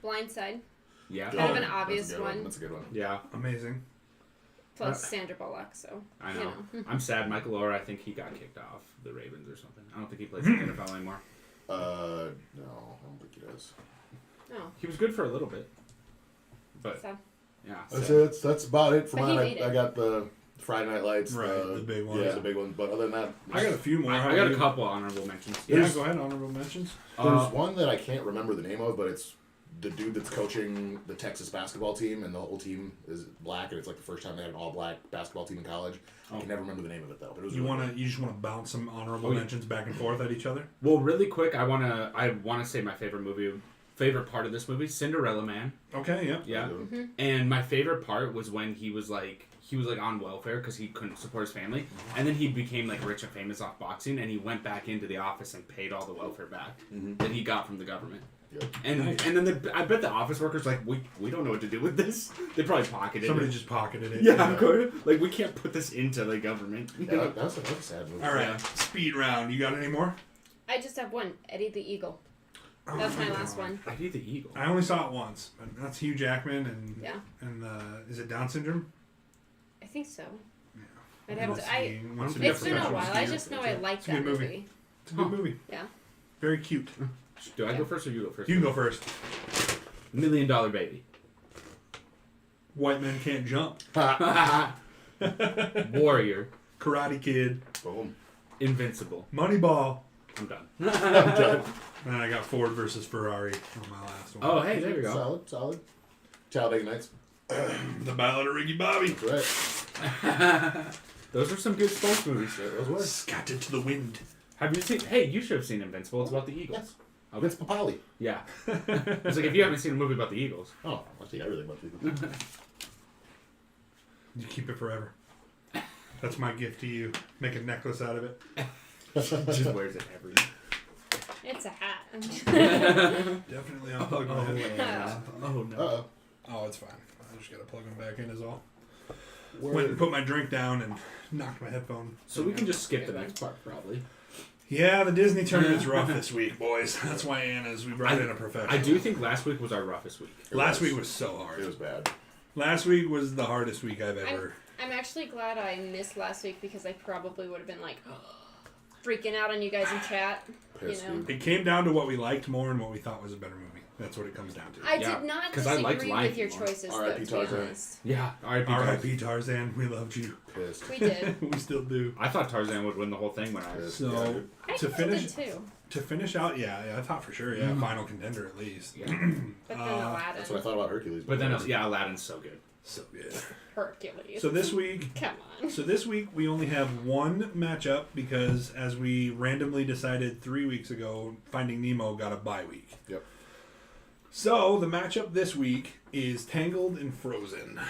Blindside. Yeah. Kind of an That's a obvious good one. That's a good one. Yeah, Amazing. Plus Sandra Bullock, so. I you know. I'm sad. Michael Orr, I think he got kicked off the Ravens or something. I don't think he plays in the NFL anymore. No, I don't think he does. No. He was good for a little bit. But So. Yeah. That's about it for But he mine. made it. I got the Friday Night Lights. Right, the big ones. Yeah, the big ones. But other than that, I got a few more. I got a couple honorable mentions. Yeah, go ahead. Honorable mentions. There's one that I can't remember the name of, but it's the dude that's coaching the Texas basketball team, and the whole team is black, and it's like the first time they had an all-black basketball team in college. I can never remember the name of it though. But it was You just want to bounce some honorable mentions back and forth at each other? Well, really quick, I wanna say my favorite part of this movie, Cinderella Man. Okay, yep. Yeah. And my favorite part was when he was like on welfare because he couldn't support his family, and then he became like rich and famous off boxing, and he went back into the office and paid all the welfare back that he got from the government. Yep. And then I bet the office workers like we don't know what to do with this. They probably pocketed Somebody it. just pocketed it. Yeah, of course. Like we can't put this into the government. Yeah, that's a sad movie. All right, Yeah. speed round. You got any more? I just have one. Eddie the Eagle. That's my last one. I need the eagle. I only saw it once, but that's Hugh Jackman and Yeah. is it Down syndrome? I think so. Yeah. I'd have to. Once It's been a professional while. I skier. just know I like It's a that good movie. movie. It's a good movie. Yeah. Very cute. Do I go first or you go first? You can go first. $1 Million Baby. White men can't jump. Warrior. Karate Kid. Boom. Invincible. Moneyball. I'm done. I'm done. And then I got Ford versus Ferrari on my last one. Oh, hey, there we go. Solid. Talladega Nights. The Ballad of Ricky Bobby. That's right. Those are some good sports movies. Those were. Scattered to the wind. Have you seen? Hey, you should have seen Invincible. It's about the Eagles. Yes. Okay. Vince Papali. Yeah. It's like if you haven't seen a movie about the Eagles. Oh, I see everything about people. You keep it forever. That's my gift to you. Make a necklace out of it. Just wears it every. It's a hat. Definitely unplug my headphones. Oh no. Uh-oh. Oh, it's fine. I just gotta plug them back in is all. Word. Went and put my drink down and knocked my headphone. So we can just skip the next part, probably. Yeah, the Disney tournament's rough this week, boys. That's why we brought in a professional. I do think last week was our roughest week. Last week was so hard. It was bad. Last week was the hardest week I've ever. I'm actually glad I missed last week because I probably would have been like freaking out on you guys in chat. Pissed, You know. dude. It came down to what we liked more and what we thought was a better movie. That's what it comes down to. I Yeah, did not 'cause I liked disagree Lion with your King more. choices, though, R.I.P. to be Tarzan. honest. Yeah. R.I.P. Tarzan, we loved you. Pissed. We did. We still do. I thought Tarzan would win the whole thing when I was. So Yeah, dude. I to think finish, did too. to finish out, yeah, I thought for sure, yeah, final contender at least. Yeah. But then Aladdin. That's what I thought about Hercules. But then, yeah, Aladdin's so good. So good. Hercules. So this week, Come on. So this week we only have one matchup because, as we randomly decided 3 weeks ago, Finding Nemo got a bye week. Yep. So the matchup this week is Tangled and Frozen.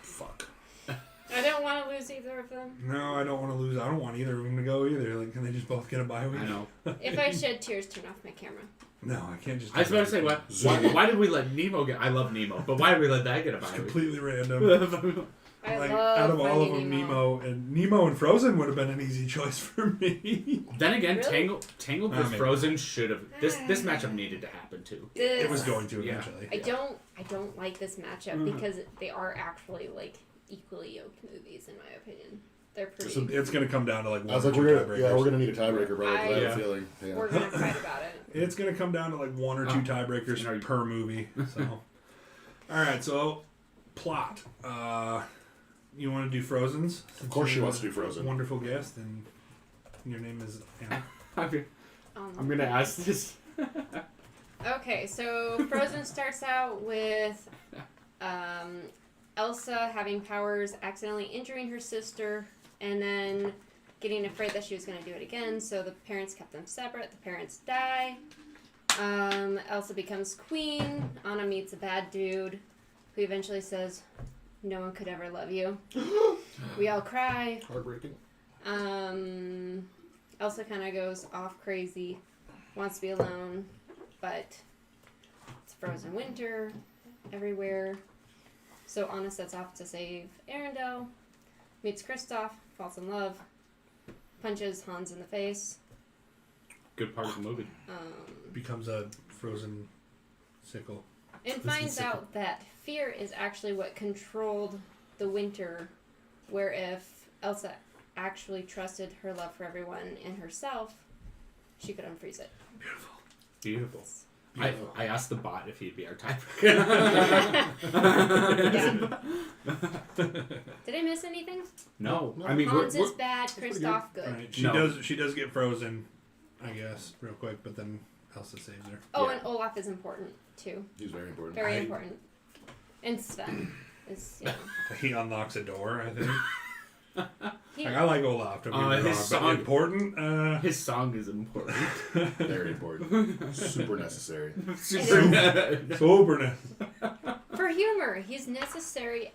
Fuck. I don't want to lose either of them. No, I don't want to lose. I don't want either of them to go either. Like, can they just both get a bye week? I know. If I shed tears, turn off my camera. No, I can't just. I was about to say, why did we let Nemo get? I love Nemo, but why did we let that get a It's bye week? completely random. I Like, love out of all of Finding them, Nemo and Frozen would have been an easy choice for me. Then again, Really? Tangled I with mean- Frozen should have. This matchup needed to happen too. It was going to Yeah. eventually. I don't like this matchup because they are actually like equally yoked movies in my opinion. They're pretty. So it's going to come down to like one I was or like, two we're tiebreakers. gonna need a tiebreaker, bro. I have Yeah. a feeling. Yeah. We're gonna fight about it. It's going to come down to like one or two tiebreakers per movie. So, all right. So, plot. You want to do Frozen's? Of course, she wants to do Frozen. Wonderful guest, and your name is Anna. I'm gonna ask this. Okay, so Frozen starts out with Elsa having powers, accidentally injuring her sister, and then getting afraid that she was going to do it again. So the parents kept them separate. The parents die. Elsa becomes queen. Anna meets a bad dude who eventually says, "No one could ever love you." We all cry. Heartbreaking. Elsa kind of goes off crazy, wants to be alone, but it's frozen winter everywhere. So Anna sets off to save Arendelle, meets Kristoff, falls in love, punches Hans in the face. Good part of the movie. Becomes a frozen sickle. And finds out that fear is actually what controlled the winter, where if Elsa actually trusted her love for everyone and herself, she could unfreeze it. Beautiful. Beautiful. Beautiful. I asked the bot if he'd be our tiebreaker. Yeah. Did I miss anything? No. No. I mean, Hans we're is bad, Kristoff good. Right. She No. does get frozen, I guess, real quick, but then Elsa saves her. Oh, Yeah. and Olaf is important too. He's very important. Very important. And Sven is, you know. He unlocks a door, I think. He, Like, I like Olaf, don't get me wrong, his but song- important? his song is important. Very important. Super necessary. Soberness. for humor. He's necessary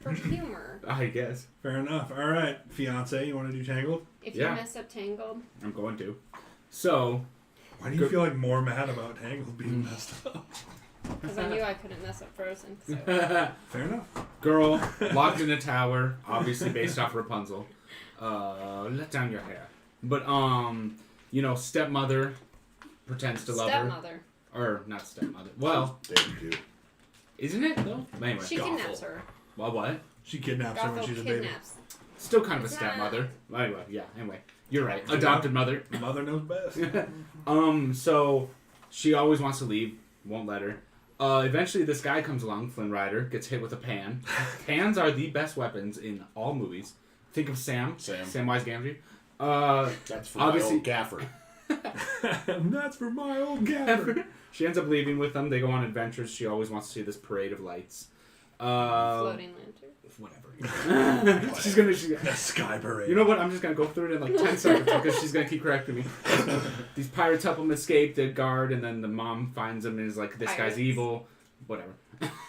for humor. I guess. Fair enough. All right, fiance, you want to do Tangled? If Yeah. you mess up Tangled. I'm going to. So, Why do you feel like more mad about Tangled being messed up? Because I knew I couldn't mess up Frozen. So. Fair enough. girl locked in a tower, obviously based off Rapunzel. Let down your hair. But you know, stepmother pretends to love her. Stepmother. Or not stepmother. Well, Damn, dude. isn't it though? Anyway. She kidnaps her. Well, what? She kidnaps her when Gothel she's a baby. kidnaps. Still kind of a It's stepmother. Anyway, yeah. Anyway, you're right. Adopted mother. Mother knows best. So she always wants to leave. Won't let her. Eventually, this guy comes along, Flynn Rider, gets hit with a pan. Pans are the best weapons in all movies. Think of Sam. Samwise Gamgee. That's for Obviously- my old gaffer. That's for my old gaffer. She ends up leaving with them. They go on adventures. She always wants to see this parade of lights. Floating lantern. Whatever. she's gonna. The sky parade. You know what? I'm just gonna go through it in like 10 seconds because she's gonna keep correcting me. These pirates help him escape the guard, and then the mom finds him and is like, "This Pirates. guy's evil." Whatever.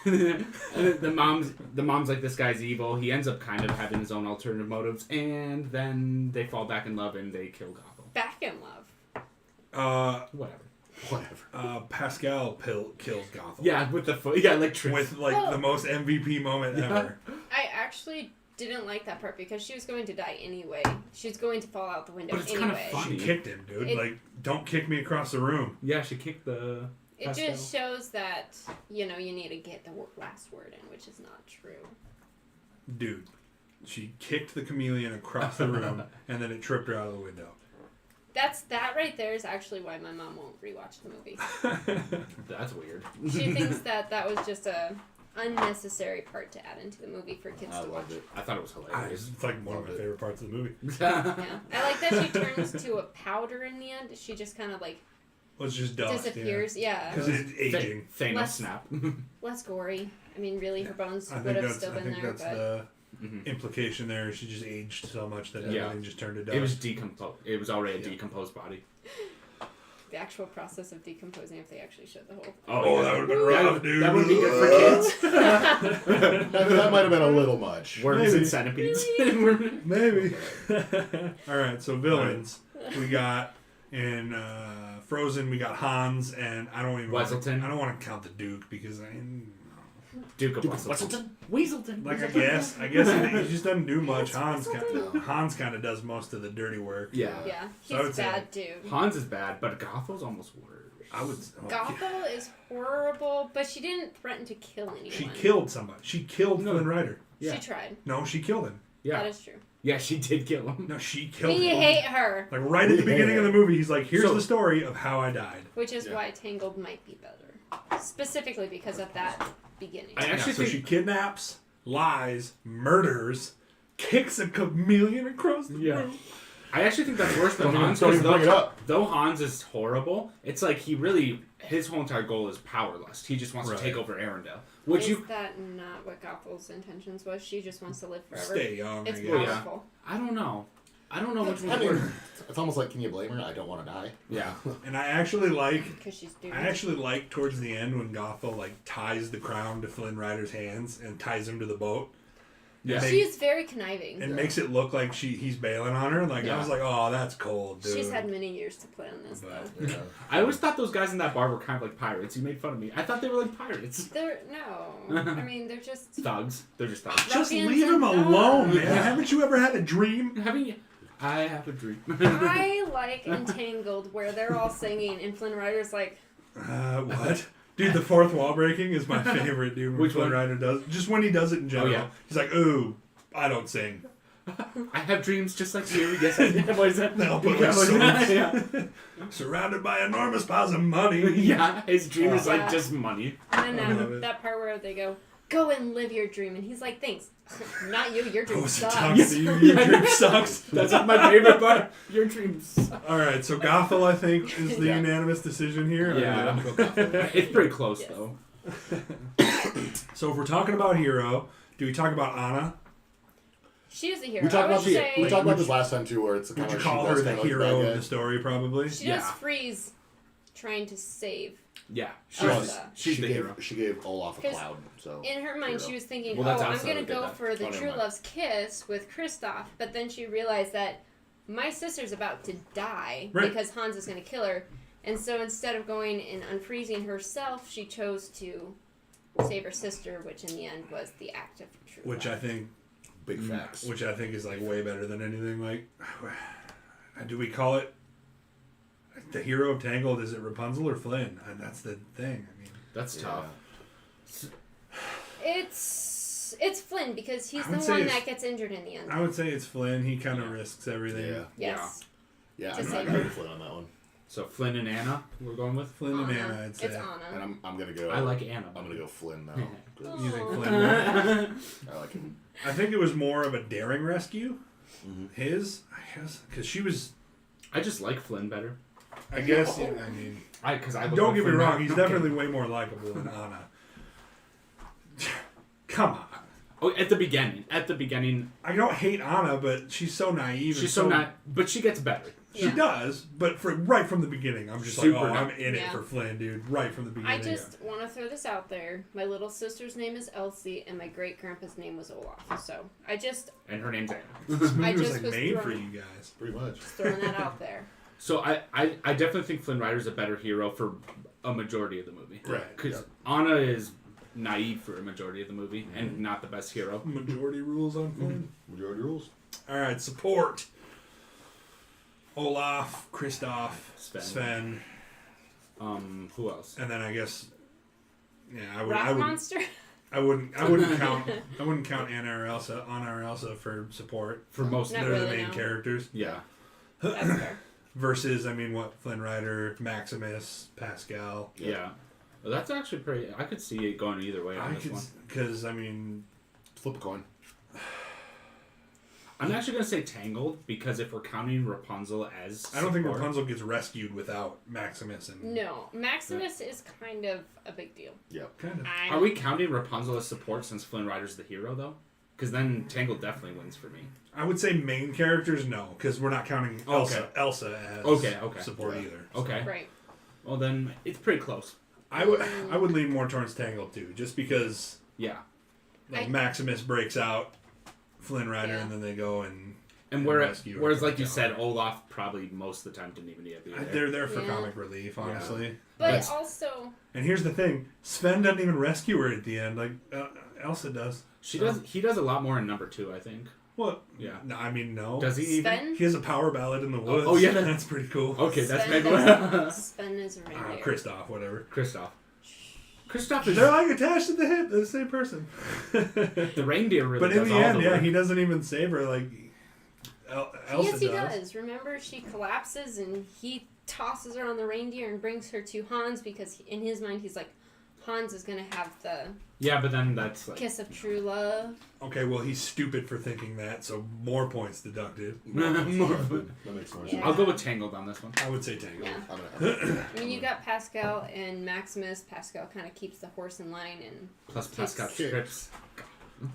And then the mom's like, "This guy's evil." He ends up kind of having his own alternative motives, and then they fall back in love and they kill Gothel. Back in love. Whatever. Pascal kills Gothel. Yeah, with the foot. Yeah, like Trish. With like the most MVP moment ever. I actually didn't like that part because she was going to die anyway. She was going to fall out the window But it's kinda anyway. fun. She kicked him, dude. It- like, don't kick me across the room. Yeah, she kicked the. It Pascal. just shows that, you know, you need to get the last word in, which is not true. Dude, she kicked the chameleon across the room, and then it tripped her out of the window. That right there is actually why my mom won't rewatch the movie. That's weird. She thinks that was just a unnecessary part to add into the movie for kids I to watch. loved it. I thought it was hilarious. It's like one of my favorite parts of the movie. Yeah, I like that she turns to a powder in the end. She just kind of like Well, it's just dust. disappears. Yeah, Because it's aging. Thanos Less- snap. less gory. I mean, really, her bones I would think have that's, still I been think there, that's but the Mhm. implication there. She just aged so much that Yeah. everything just turned to dust. It was decomposed. It was already a Yeah. decomposed body. the actual process of decomposing, if they actually showed the whole. Oh, that would've been rough, dude. That would be good for kids. that might have been a little much. Worms Maybe. and centipedes. Maybe. All right, so villains. We got in Frozen. We got Hans, and I don't even. Weaselton. I don't want to count the Duke because Duke of Weaselton. Weaselton. like I guess he just doesn't do much. Hans kind of does most of the dirty work. Yeah. Yeah, So I would he's say- bad dude. Hans is bad, but Gothel's almost worse. I would. Gothel is horrible, but she didn't threaten to kill anyone. She killed somebody. She killed No. Flynn Rider. Yeah. She tried. No, she killed him. Yeah. That is true. Yeah, she did kill him. No, she I killed mean, you him. hate her, Like right at the beginning of the movie, he's like, "Here's So- the story of how I died." which is Yeah. why Tangled might be better, specifically because of that beginning. I actually So think she kidnaps, lies, murders, kicks a chameleon across the Yeah. room. I actually think that's worse than Don't even- Hans. don't 'Cause even bring it up. Though Hans is horrible, it's like his whole entire goal is power lust. He just wants Right. to take over Arendelle. Which is you, that not what Gothel's intentions was? She just wants to live forever. Stay young. It's I guess. Well, yeah. powerful. I don't know. I don't know which I one's mean, worse. it's almost like, can you blame her? I don't want to die. Yeah. And I actually like. Because she's doomed. I actually like towards the end when Gothel like ties the crown to Flynn Rider's hands and ties him to the boat. Yeah. And, She's very conniving. and makes it look like he's bailing on her. Like I Yeah. was like, oh, that's cold, dude. She's had many years to plan this, But- though. Yeah. I always thought those guys in that bar were kind of like pirates. You made fun of me. I thought they were like pirates. No. I mean, they're just. Thugs. They're just thugs. Just Ruffians leave him and alone, thugs. man. Haven't you ever had a dream? Having you? I have a dream. I like Entangled, where they're all singing, and Flynn Rider's like, What? Dude, the fourth wall breaking is my favorite, dude. When Which Flynn one? Rider does. Just when he does it in general. yeah. He's like, ooh, I don't sing. I have dreams just like you. Yes, I did. What is that? No, but Yeah, like yeah. Surrounded by enormous piles of money. Yeah, his dream is like Yeah. just money. and I then love it. that part where they go, go and live your dream. And he's like, thanks. Not you, your dream Oh, sucks. sucks. Your dream sucks. That's my favorite part. Your dreams. All right, so Gothel, I think, is the Yeah. unanimous decision here. Yeah. I'm gonna go Gotham. It's pretty close Yes. though. So if we're talking about hero, do we talk about Anna? She is a hero. We talked I would about say we talked about this last time too, where it's Would kind you of call her the hero of the story, probably? she Yeah. does freeze trying to save. Yeah. Elsa. She's the gave, hero. She gave Olaf a 'Cause cloud. So In her mind, Hero. she was thinking, Well, that's I'm Elsa going to who did go that. for the Oh, never true mind. love's kiss with Kristoff. But then she realized that my sister's about to die Right. because Hans is going to kill her. And so instead of going and unfreezing herself, she chose to save her sister, which in the end was the act of true Which love. I think, big facts. which I think is like way better than anything. Like, do we call it the hero of Tangled? Is it Rapunzel or Flynn? And that's the thing. I mean, That's Yeah. tough. It's Flynn because he's I the would say one it's- that gets injured in the end. I would say it's Flynn. He kind of Yeah. risks everything. Yeah. Yes. Yeah, Just I'm like- going to Flynn on that one. So Flynn and Anna, we're going with. Flynn and Anna. Anna, I'd say. It's And Anna. I'm gonna go. I like Anna. I'm gonna go Flynn now. 'cause You think Aw. Flynn? More? I like him. I think it was more of a daring rescue. Mhm. His, I guess, because she was. I just like Flynn better. I guess. Yeah, I mean, Because I don't get me Flynn wrong. better. He's Okay. definitely way more likable than Anna. Come on. Oh, at the beginning, I don't hate Anna, but she's so naive. she's and so not. But she gets better. She does, but right from the beginning, I'm just Super like, oh, nice. I'm in it Yeah. for Flynn, dude. Right from the beginning. I just want to throw this out there. My little sister's name is Elsie, and my great grandpa's name was Olaf. So I just And her name's Anna. This movie I was just like was made for throwing- you guys. Pretty much. throwing that out there. So I definitely think Flynn Rider's a better hero for a majority of the movie. Right. Because Anna is naive for a majority of the movie and not the best hero. Majority rules on Flynn. Majority rules. All right, support. Olaf, Kristoff, Sven. Sven, Who else? and then I guess, yeah, Rock Monster? I wouldn't count Anna or Elsa for support. For most, Not They're the really, main no. characters. yeah. That's fair. Versus, I mean, what Flynn Rider, Maximus, Pascal. Yeah. Well, that's actually pretty. I could see it going either way on I this could, one. because I mean, Flip a coin. I'm actually gonna say Tangled because if we're counting Rapunzel as I don't think support- Rapunzel gets rescued without Maximus and No, Maximus is kind of a big deal. Yep. kind of. I Are we counting Rapunzel as support since Flynn Rider's the hero though? Because then Tangled definitely wins for me. I would say main characters, no, because we're not counting Okay. Elsa as Okay. support Yeah. either. Okay. Right. Well then it's pretty close. I would lean more towards Tangled too, just because Yeah. like I- Maximus breaks out Flynn Rider, Yeah. and then they go and And rescue whereas her like you down. said, Olaf probably most of the time didn't even need to be there. They're there for Yeah. comic relief, honestly. But That's- also, And here's the thing: Sven doesn't even rescue her at the end, like Elsa does. She does. He does a lot more in number 2, I think. What? Yeah. No, I mean, no. Does he even? Sven? He has a power ballad in the woods. oh, yeah, that's pretty cool. Okay, that's Sven, maybe Sven is a reindeer. Kristoff, whatever. Kristoff. Kristoff is They're like attached at the hip. They're the same person. the reindeer. Really But in does the all end, the yeah, work. he doesn't even save her like Elsa Yes, he does. does. Remember, she collapses and he tosses her on the reindeer and brings her to Hans because in his mind he's like, Hans is gonna have the Yeah, but then that's like kiss of true love. Okay, well, he's stupid for thinking that, so more points deducted. That makes more sense. Yeah. I'll go with Tangled on this one. I would say Tangled. Yeah. I'm gonna I mean, you got Pascal and Maximus. Pascal kind of keeps the horse in line, and Plus Pascal Kick. trips.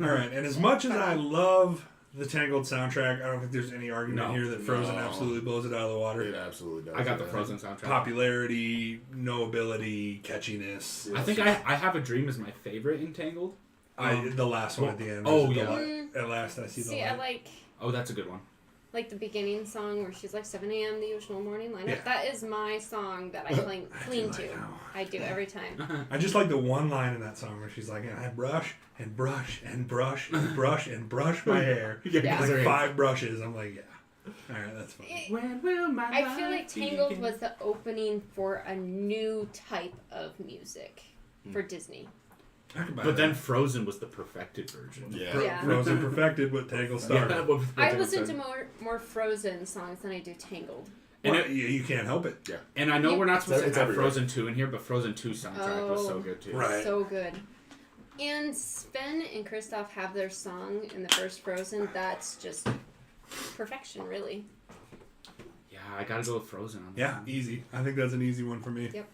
All right, and as much as I love the Tangled soundtrack, I don't think there's any argument No. here that Frozen No. absolutely blows it out of the water. It absolutely does. I got the yeah. Frozen soundtrack. Popularity, knowability, catchiness. I think I Have a Dream is my favorite in Tangled. The last one at the end. Oh, was yeah. At last, I see the see, light. I Oh, that's a good one. like the beginning song where she's like 7 a.m. the usual morning lineup. Yeah. That is my song that I cling to. like that. I do every time. I just like the one line in that song where she's like, "I brush and brush and brush and brush and brush my hair." Yeah. Like 5 brushes. I'm like, yeah. All right, that's fine. When will my I feel like life Tangled begin? was the opening for a new type of music for Disney. I can buy But then that. Frozen was the perfected version. Yeah. Yeah. Frozen perfected what Tangled started. Yeah, what I Tangled listen to started. more Frozen songs than I do Tangled. And Well, it- you can't help it. And I know we're not supposed It's to have everywhere. Frozen 2 in here, but Frozen 2 soundtrack was so Oh. good too. Right. So good. And Sven and Kristoff have their song in the first Frozen. That's just perfection, really. Yeah, I gotta go with Frozen on that. Yeah, easy. I think that's an easy one for me. Yep.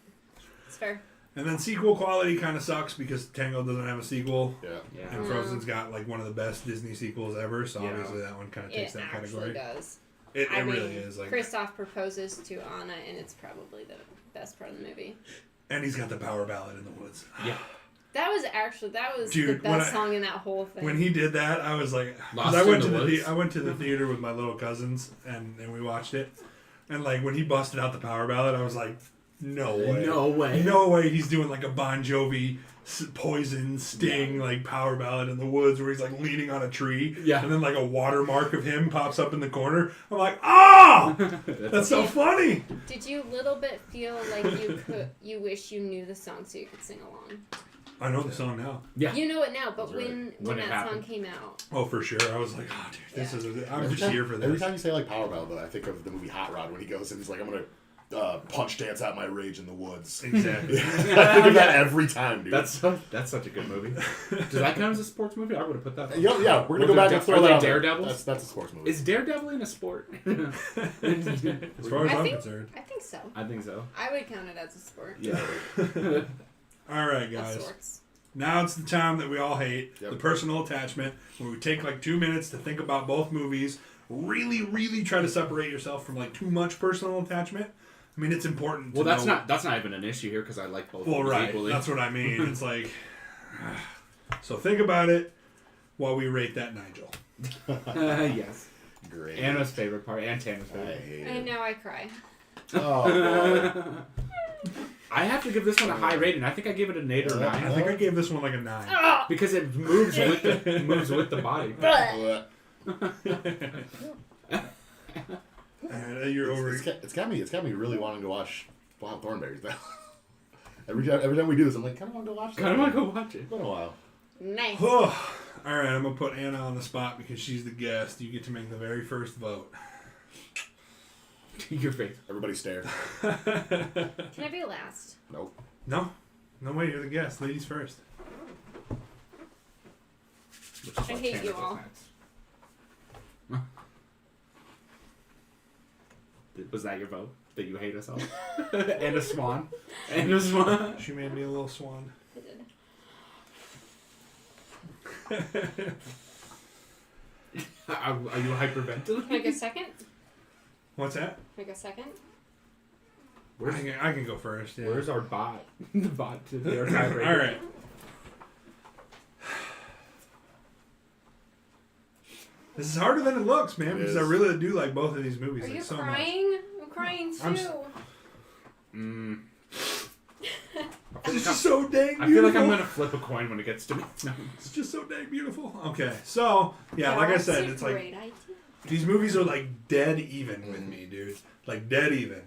It's fair. And then sequel quality kind of sucks because Tangled doesn't have a sequel. Yeah. Yeah. And Frozen's got like one of the best Disney sequels ever, so Yeah. obviously that one kind of takes It that actually category. does. It I mean, really is. Like, Kristoff proposes to Anna, and it's probably the best part of the movie. and he's got the power ballad in the woods. Yeah. That was Dude, the when best song in that whole thing. When he did that, I was like, 'cause Lost I in went the to Woods? I went to the theater with my little cousins, and we watched it, and like when he busted out the power ballad, I was like, no way, No way. no way, he's doing like a Bon Jovi Poison Sting like power ballad in the woods where he's like leaning on a tree, Yeah. and then like a watermark of him pops up in the corner. I'm like, oh, that's so funny. Did you little bit feel like you wish you knew the song so you could sing along? I know the song now. Yeah. You know it now, but That's right. when When it that song happened. came out, Oh, for sure. I was like, oh, dude, this is. I'm Every just time- here for Every this. time you say like power ballad, though, I think of the movie Hot Rod when he goes and he's like, I'm gonna punch dance out my rage in the woods. Exactly. I think of that every time, dude. That's such a good movie. Does that count as a sports movie? I would have put that. yeah, yeah, we're gonna Were go back there and throw are that they out there. Daredevils? That's a sports movie. Is Daredevil in a sport? As far as I I'm think concerned. I think so. I think so. I would count it as a sport. Yeah. All right, Of guys. sorts. Now it's the time that we all hate, Yep. the personal attachment, where we take like 2 minutes to think about both movies, really, really try to separate yourself from like too much personal attachment. I mean, it's important to Well, know. that's not even an issue here because I like both. Well, movies right. Equally. That's what I mean. It's like, so think about it while we rate that Nigel. Yes. Great. Anna's favorite part and Tanner's I favorite. hate And it. now I cry. Oh, boy. I have to give this one a high rating. I think I gave it an 8 or I 9 think I gave this one like a 9. Oh! because it moves with the body. Blech. You're over. It's got me really wanting to watch Wild Thornberries now. every time we do this, I'm like, kind of want to go watch that. Kind of want to go watch it. It's been a while. Nice. Oh, all right, I'm gonna put Anna on the spot because she's the guest. You get to make the very first vote. Your face. Everybody stare. Can I be last? Nope. No way. You're the guest. Ladies first. Which is I what hate Tanner you does all. next. Was that your vote? That you hate us all? And a swan. And a swan. She made me a little swan. I did. Are you hyperventilating? Can I go second? What's that? Can I go second? I can go first. Yeah. Where's our bot? The bot to their tiebreaker. All right. This is harder than it looks, man, It because is. I really do like both of these movies Are like you so crying? I'm crying too. I'm s- Mm. much. It's just so dang beautiful. I feel like I'm gonna flip a coin when it gets to me. No. It's just so dang beautiful. Okay, so yeah, like I That's said, a it's like great idea. these movies are like dead even with me, dude. Like dead even.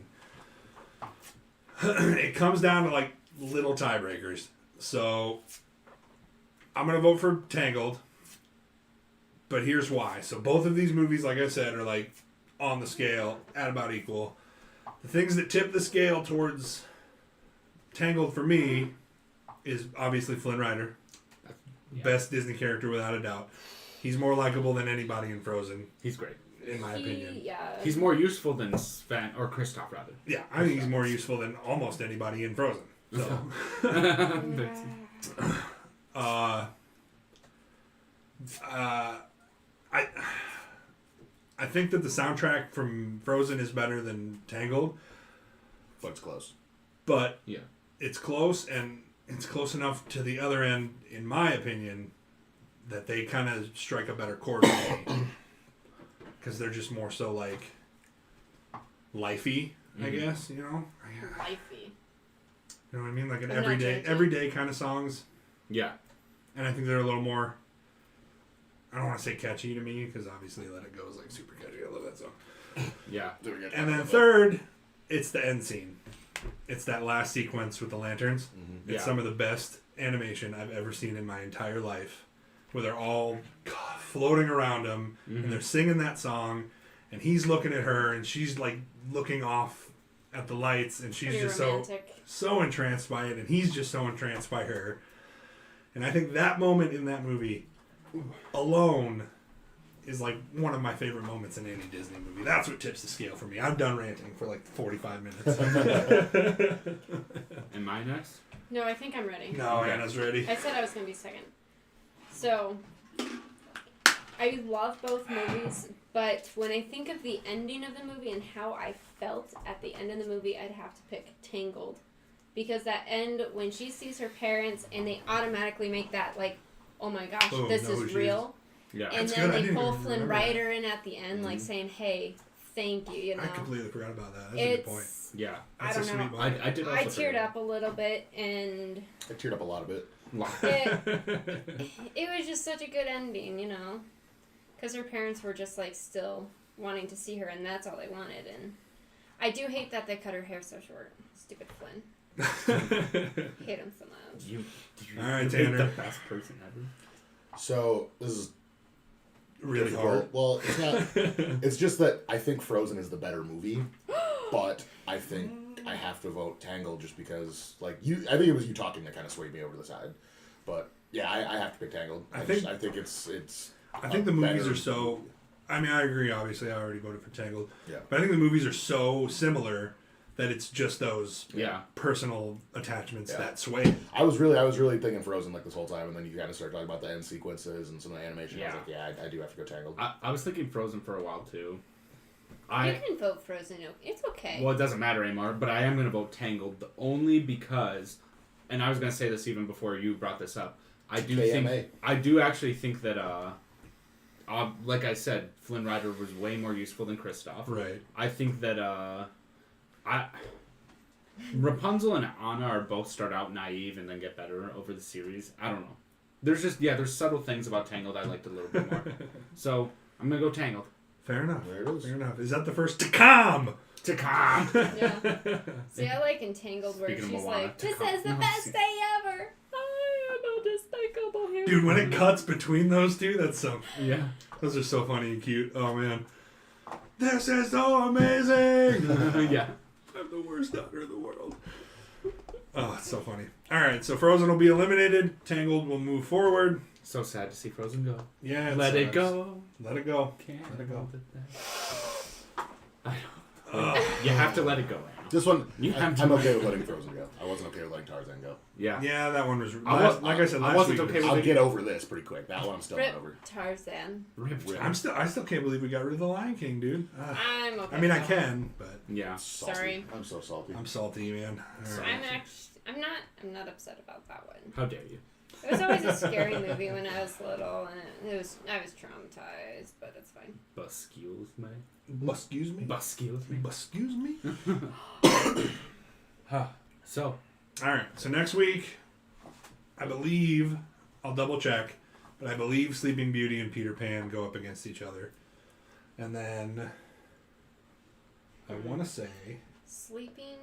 It comes down to like little tiebreakers. So I'm gonna vote for Tangled. But here's why. So both of these movies, like I said, are like on the scale at about equal. The things that tip the scale towards Tangled for me is obviously Flynn Rider. Yeah. Best Disney character without a doubt. He's more likable than anybody in Frozen, He's great. in my opinion. Yeah. He's more useful than Sven or Kristoff rather. Yeah, I think he's more useful than almost anybody in Frozen. So, I think that the soundtrack from Frozen is better than Tangled, But it's close. but Yeah. it's close, and it's close enough to the other end, in my opinion, that they kind of strike a better chord with me. Because they're just more so like lifey, I guess, you know? Lifey. You know what I mean? Like an I'm not judging. everyday kind of songs. Yeah. And I think they're a little more, I don't want to say catchy to me, because obviously Let It Go is like super catchy. I love that song. Yeah. And then third, it's the end scene. It's that last sequence with the lanterns. Mm-hmm. It's Yeah. some of the best animation I've ever seen in my entire life. Where they're all floating around him, and they're singing that song, and he's looking at her, and she's like looking off at the lights, and she's Pretty just romantic. so entranced by it, and he's just so entranced by her. And I think that moment in that movie alone is like one of my favorite moments in any Disney movie. That's what tips the scale for me. I'm done ranting for like 45 minutes. Am I next? No, I think I'm ready. No, Anna's ready. I said I was going to be second. So, I love both movies, but when I think of the ending of the movie and how I felt at the end of the movie, I'd have to pick Tangled. Because that end, when she sees her parents and they automatically make that, like, oh my gosh, Boom, this know who is she real. Yeah. And That's then good. I they didn't pull even Flynn remember Rider in at the end, like saying, hey, thank you, you know. I completely forgot about that. That's a good point. Yeah. That's I a don't sweet know. moment. I did also I teared forget. up a little bit, and I teared up a lot of it. it was just such a good ending, you know. Because her parents were just, like, still wanting to see her, and that's all they wanted. And I do hate that they cut her hair so short. Stupid Flynn. Hate him so much. You All right, picked Tanner. the best person ever. So this is Really difficult. hard. Well, it's not. It's just that I think Frozen is the better movie, but I think I have to vote Tangled just because, like, you. I think it was you talking that kind of swayed me over the side, but yeah, I have to pick Tangled. I I think- think it's. I think a the movies better are so. movie. I mean, I agree. Obviously, I already voted for Tangled. Yeah. But I think the movies are so similar that it's just those Yeah. personal attachments Yeah. that sway. I was really thinking Frozen like this whole time, and then you kind of start talking about the end sequences and some of the animation. I was Yeah. like, I do have to go Tangled. I was thinking Frozen for a while too. You can vote Frozen. It's okay. Well, it doesn't matter anymore, but I am going to vote Tangled only because, and I was going to say this even before you brought this up, I do actually think that, like I said, Flynn Rider was way more useful than Kristoff. Right. I think that, Rapunzel and Anna are both start out naive and then get better over the series. I don't know. There's subtle things about Tangled I liked a little bit more. So, I'm going to go Tangled. Fair enough. There it is. Fair enough. Is that the first to come? To come! Yeah. See, I like Entangled where Speaking of she's Moana, like, to this come. is the No, best see- day ever. I am a despicable human. Dude, when it cuts between those two, that's so. Yeah. Those are so funny and cute. Oh man. This is so amazing. Yeah. I'm the worst doctor in the world. Oh, it's so funny. All right, so Frozen will be eliminated. Tangled will move forward. So sad to see Frozen go. Yeah, Let it sucks. go. Let it go. Can't Let it go. hold it back. You have to let it go. Anna. This one, You have to- I'm okay with letting Frozen go. I wasn't okay with letting Tarzan go. Yeah. Yeah, that one was. I was- like I said, I last wasn't week okay was- with I'll it. get over this pretty quick. That one I'm still not Rip over. Tarzan. Rip. I still can't believe we got rid of the Lion King, dude. I'm okay. I mean, I with that. can, but Yeah. Salty. Sorry. I'm so salty. I'm salty, man. All right. I'm not upset about that one. How dare you? It was always a scary movie when I was little, and I was traumatized, but it's fine. Excuse me. Excuse me. Excuse me. Excuse me. So, All right. So next week, I believe I'll double check, but I believe Sleeping Beauty and Peter Pan go up against each other, and then I want to say, Sleeping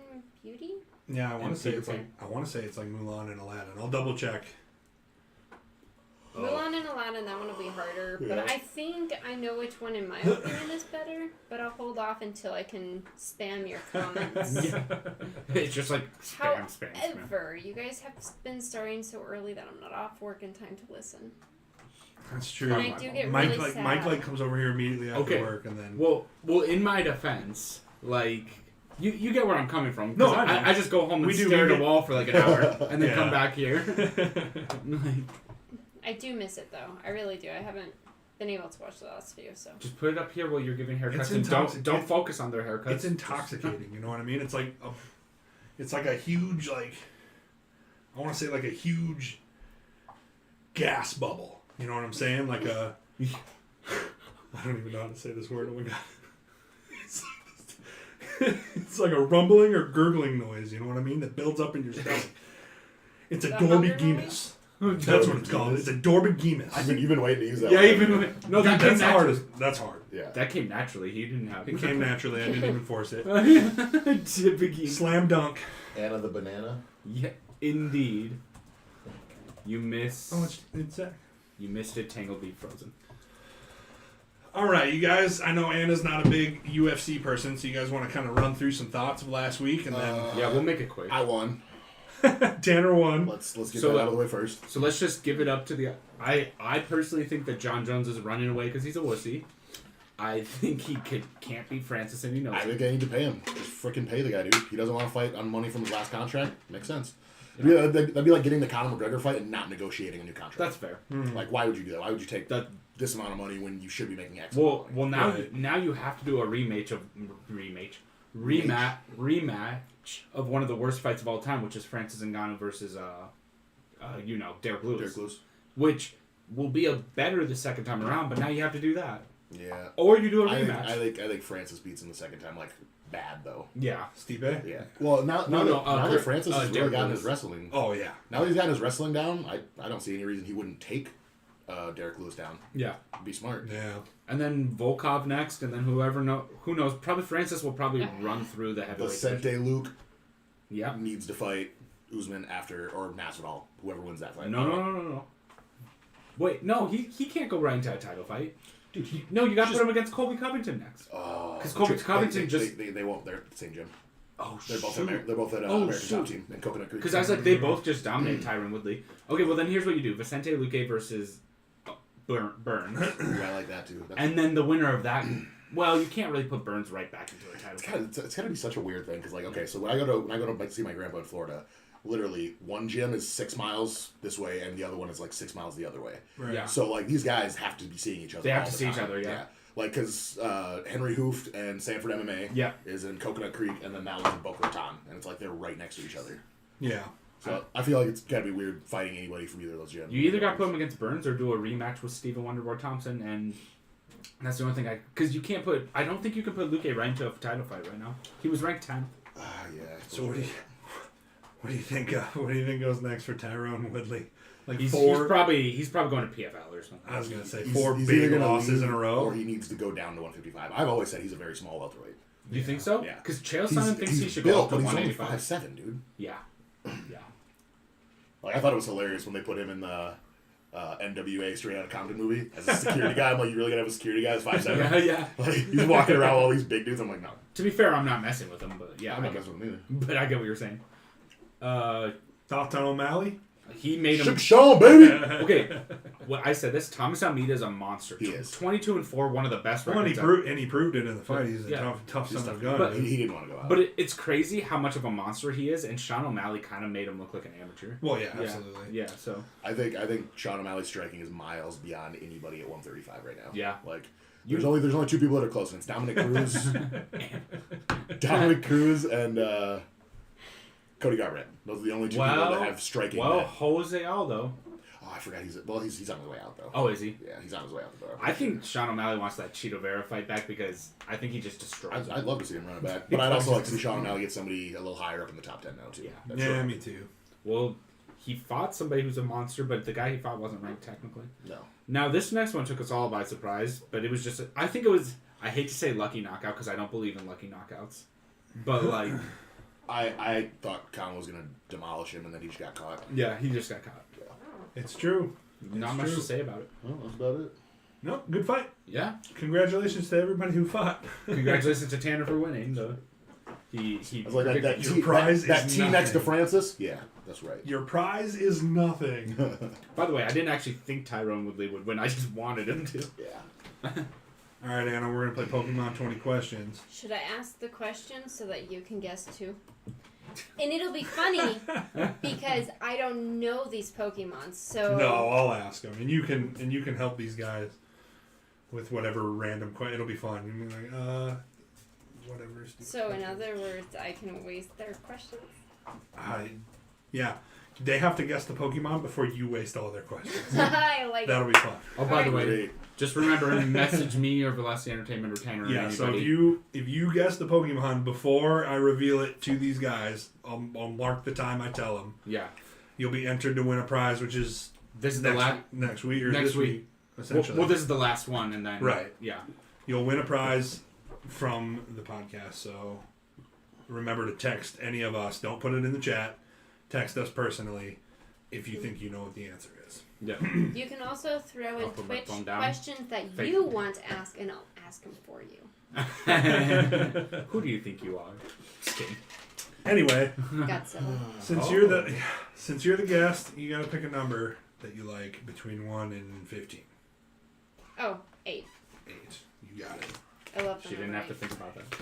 Beauty? yeah, I want And to say Peter it's like it's like Mulan and Aladdin. I'll double check. Mulan and Aladdin, that one will be harder, but Yeah. I think I know which one in my opinion is better, but I'll hold off until I can spam your comments. yeah. It's just like spam. However, you guys have been starting so early that I'm not off work in time to listen. That's true. And I do get Mike really sad. Mike comes over here immediately after Okay. work, and then Well, in my defense, like, you get where I'm coming from. 'Cause No, I know. I just go home and We do, stare we at a get- wall for like an hour and then Yeah. come back here. Like, I do miss it though. I really do. I haven't been able to watch the last few, so. just put it up here while you're giving haircuts It's and intoxic- don't focus on their haircuts. it's intoxicating. You know what I mean? It's like a huge I want to say like a huge gas bubble. You know what I'm saying? Like a I don't even know how to say this word. Oh my god. It's like a rumbling or gurgling noise. You know what I mean? That builds up in your stomach. It's a The Dorby hunger Gemus. That's what it's called. It's a Dorby Gemus. You've been waiting to use that. Yeah, one. even no, that came That's hard. naturally. That's hard. Yeah. That came naturally. He didn't have It came naturally. I didn't even force it. Biggie. Slam dunk. Anna the banana. Yeah, indeed. You miss. Oh, it's You missed it. Tangled beat Frozen. all right, you guys. I know Anna's not a big UFC person, so you guys want to kind of run through some thoughts of last week, and then Yeah, we'll make it quick. I won. Tanner won. Let's get So, that out of the way first. So let's just give it up to the. I personally think that John Jones is running away because he's a wussy. I think he can't beat Francis, and he knows. I think they need to pay him. Just freaking pay the guy, dude. He doesn't want to fight on money from his last contract. Makes sense. That'd be like getting the Conor McGregor fight and not negotiating a new contract. That's fair. Like, why would you do that? Why would you take That- this amount of money when you should be making X? Well, now Right. now you have to do a rematch of one of the worst fights of all time, which is Francis Ngannou versus Derek Lewis. Derek Lewis. Which will be better the second time around, but now you have to do that. Yeah. Or you do a I rematch. think Francis beats him the second time, like, bad, though. Yeah. Stipe? Yeah. Well, now that Francis has really Derek gotten Lewis. his wrestling... Oh, yeah. Now that he's gotten his wrestling down, I don't see any reason he wouldn't take Derek Lewis down. Yeah. Be smart. Yeah. And then Volkov next, and then who knows? Probably Francis will probably run through the heavyweight division. Vicente Luke Yeah. needs to fight Usman after, or Masvidal, whoever wins that fight. No. Wait, no, he can't go right into a title fight. Dude, you got to put him against Colby Covington next. Because Colby Covington They won't. They're at the same gym. Oh, They're both shoot. they're both at American Top Team in Coconut Creek. Because I was like, they both just dominate Tyrone Woodley. Okay, well then here's what you do: Vicente Luque versus Burns, Ooh, I like that too. and then the winner of that. Well, you can't really put Burns right back into a title fight. It's gotta be such a weird thing because, like, okay, so when I go to see my grandpa in Florida, literally one gym is 6 miles this way and the other one is like 6 miles the other way. Right. Yeah. So like these guys have to be seeing each other. They have all to the see each time. other, yeah. Like because Henry Hooft and Sanford MMA is in Coconut Creek and then that one's in Boca Raton and it's like they're right next to each other. Yeah. So I feel like it's gotta be weird fighting anybody from either of those gyms. You either got to put him against Burns or do a rematch with Stephen Wonderboy Thompson, and that's the only thing because you can't put. I don't think you can put Luque right into a title fight right now. He was ranked 10th. Yeah. So what do you think? What do you think goes next for Tyrone Woodley? Like He's four. probably going to PFL or something. I was gonna say He's four either big gonna losses leave in a row. or he needs to go down to 155. I've always said he's a very small welterweight. You think so? Yeah. Because Chael Sonnen thinks he should built, go up to but he's only 185. 5'7", dude. Yeah. Like I thought it was hilarious when they put him in the NWA Straight Outta Compton movie as a security guy. I'm like, you really gonna have a security guy that's 5'7"? Yeah. Like he's walking around with all these big dudes. I'm like, no. To be fair, I'm not messing with him, but yeah, I'm not messing with him either. but I get what you're saying. Thoughts on O'Malley? He made him. Shook Shaw, baby. Okay, well, I said this. Thomas Almeida is a monster. He is. 22-4, one of the best Well, and records. he proved it in the fight. He's a Yeah. tough son of a But gun. he didn't want to go out. But it's crazy how much of a monster he is, and Sean O'Malley kind of made him look like an amateur. Well, yeah, absolutely. Yeah, so. I think Sean O'Malley's striking is miles beyond anybody at 135 right now. Yeah. Like there's only two people that are close, and it's Dominic Cruz, and Cody Garbrandt. Those are the only two people that have striking. Well, that, Jose Aldo. oh, I forgot he's on his way out though. Oh, is he? Yeah, he's on his way out the door. I think Sean O'Malley wants that Cheeto Vera fight back because I think he just destroys him. I'd love to see him run it back, but I'd also like to see Sean O'Malley get somebody a little higher up in the top 10 now too. Yeah. That's Yeah, right. me too. Well, he fought somebody who's a monster, but the guy he fought wasn't ranked technically. No. Now, this next one took us all by surprise, but it was just... I think it was... I hate to say lucky knockout because I don't believe in lucky knockouts. But, like... I thought Conor was gonna demolish him, and then he just got caught. Yeah, he just got caught. It's true. Not much true. to say about it. Well, that's about it. No, good fight. Yeah. Congratulations to everybody who fought. Congratulations to Tanner for winning. He I was like that Your T, prize that is T next to nothing. Francis. Yeah, that's right. Your prize is nothing. By the way, I didn't actually think Tyrone Woodley would win. I just wanted him to. Yeah. All right, Anna, we're going to play Pokemon 20 questions. Should I ask the question so that you can guess too? And it'll be funny because I don't know these Pokemon, so No, I'll ask them, and you can help these guys with whatever random question. It'll be fun. You'll be like, whatever. stupid So in question. other words, I can waste their questions. Yeah, they have to guess the Pokemon before you waste all their questions. I like That'll it. be fun. Oh, by the way, Great. just remember, message me or Velocity Entertainment or Tanner or Yeah, anybody. so if you guess the Pokemon before I reveal it to these guys, I'll mark the time I tell them. Yeah. You'll be entered to win a prize, which is This is the last... next week or next this week, week. essentially. Well, this is the last one, and then... Right. Yeah. You'll win a prize from the podcast, so remember to text any of us. Don't put it in the chat. Text us personally if you think you know what the answer is. Yeah. You can also throw I'll in put my Twitch phone down. questions that Fake. you want to ask, and I'll ask them for you. Who do you think you are? Just kidding. Anyway, Godzilla. since you're the guest, you gotta pick a number that you like between 1 and 15. Oh, 8. 8. You got it. I love the She didn't number have to 8. think about that.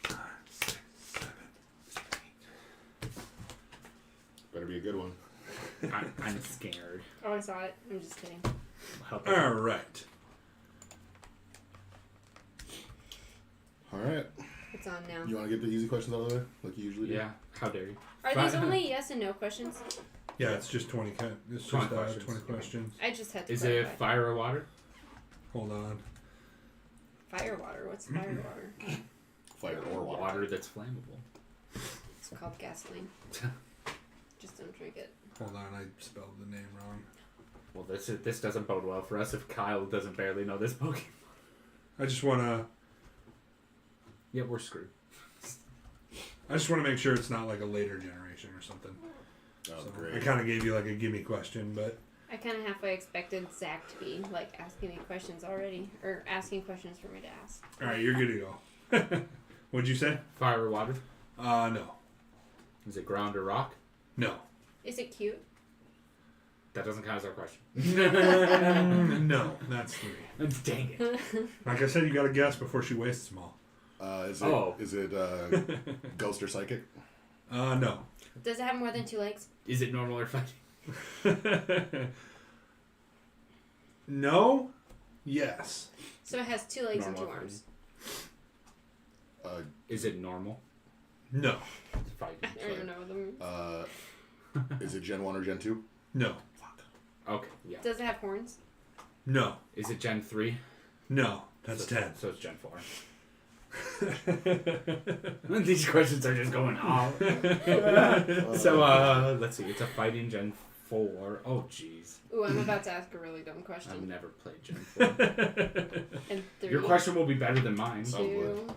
5, 6, 7, 8. Better be a good one. I'm scared. Oh, I saw it. I'm just kidding. Help All us. right. All right. It's on now. You want to get the easy questions out of the way, like you usually do? Yeah. How dare you? Are these only yes and no questions? Yeah, it's just 20. It's 20 just questions. 20 questions. I just had to Is clarify. it fire or water? Hold on. Fire water? What's fire water? Fire or water. Water that's flammable. It's called gasoline. Just don't drink it. Hold on. I spelled the name wrong. Well, this doesn't bode well for us if Kyle doesn't barely know this Pokemon. I just wanna Yeah, we're screwed. make sure it's not like a later generation or something. Oh, So great. I kind of gave you like a gimme question, but I kind of halfway expected Zach to be like asking me questions already, or asking questions for me to ask. all right, you're good to go. What'd you say? Fire or water? No. Is it ground or rock? No. Is it cute? That doesn't count as our question. No, that's 3. Dang it. Like I said, you got to guess before she wastes them all. Is it ghost or psychic? No. Does it have more than 2 legs? Is it normal or fighting? No. Yes. So it has 2 legs and 2 Normal arms. Is it normal? No. Fighting. I don't even know what that means. Is it Gen 1 or Gen 2? No. Okay, yeah. Does it have horns? No. Is it Gen 3? No. That's so, 10. So it's Gen 4. These questions are just going off. So, let's see. It's a fighting Gen 4. Oh, jeez. Ooh, I'm about to ask a really dumb I've question. never played Gen 4. And 3, Your question will be better than mine. 2.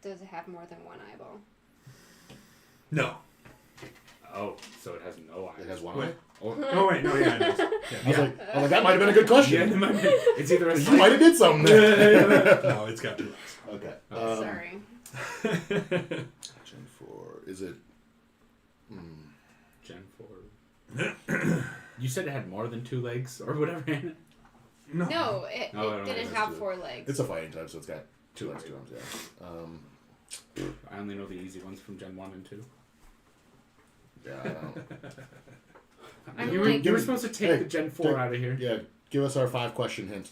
Does it have more than 1 eyeball? No. Oh, so it has no eyes. It has one Wait. eye? Or, Oh wait, no, yeah, it does. I was like, that might have been a good question. yeah, it might be. It's either a You might have did something there. No, it's got 2 eyes. Okay. Sorry. Gen 4. Is it... Gen 4. You said it had more than 2 legs or whatever in it? No. No, it No, I don't know. didn't Let's have do it. 4 legs. It's a fighting type, so it's got 2 legs, 2 arms, yeah. I only know the easy ones from Gen 1 and 2. Yeah, I don't... I'm You like- were supposed to take Hey, the Gen 4 out of here. Yeah, give us our 5-question hint.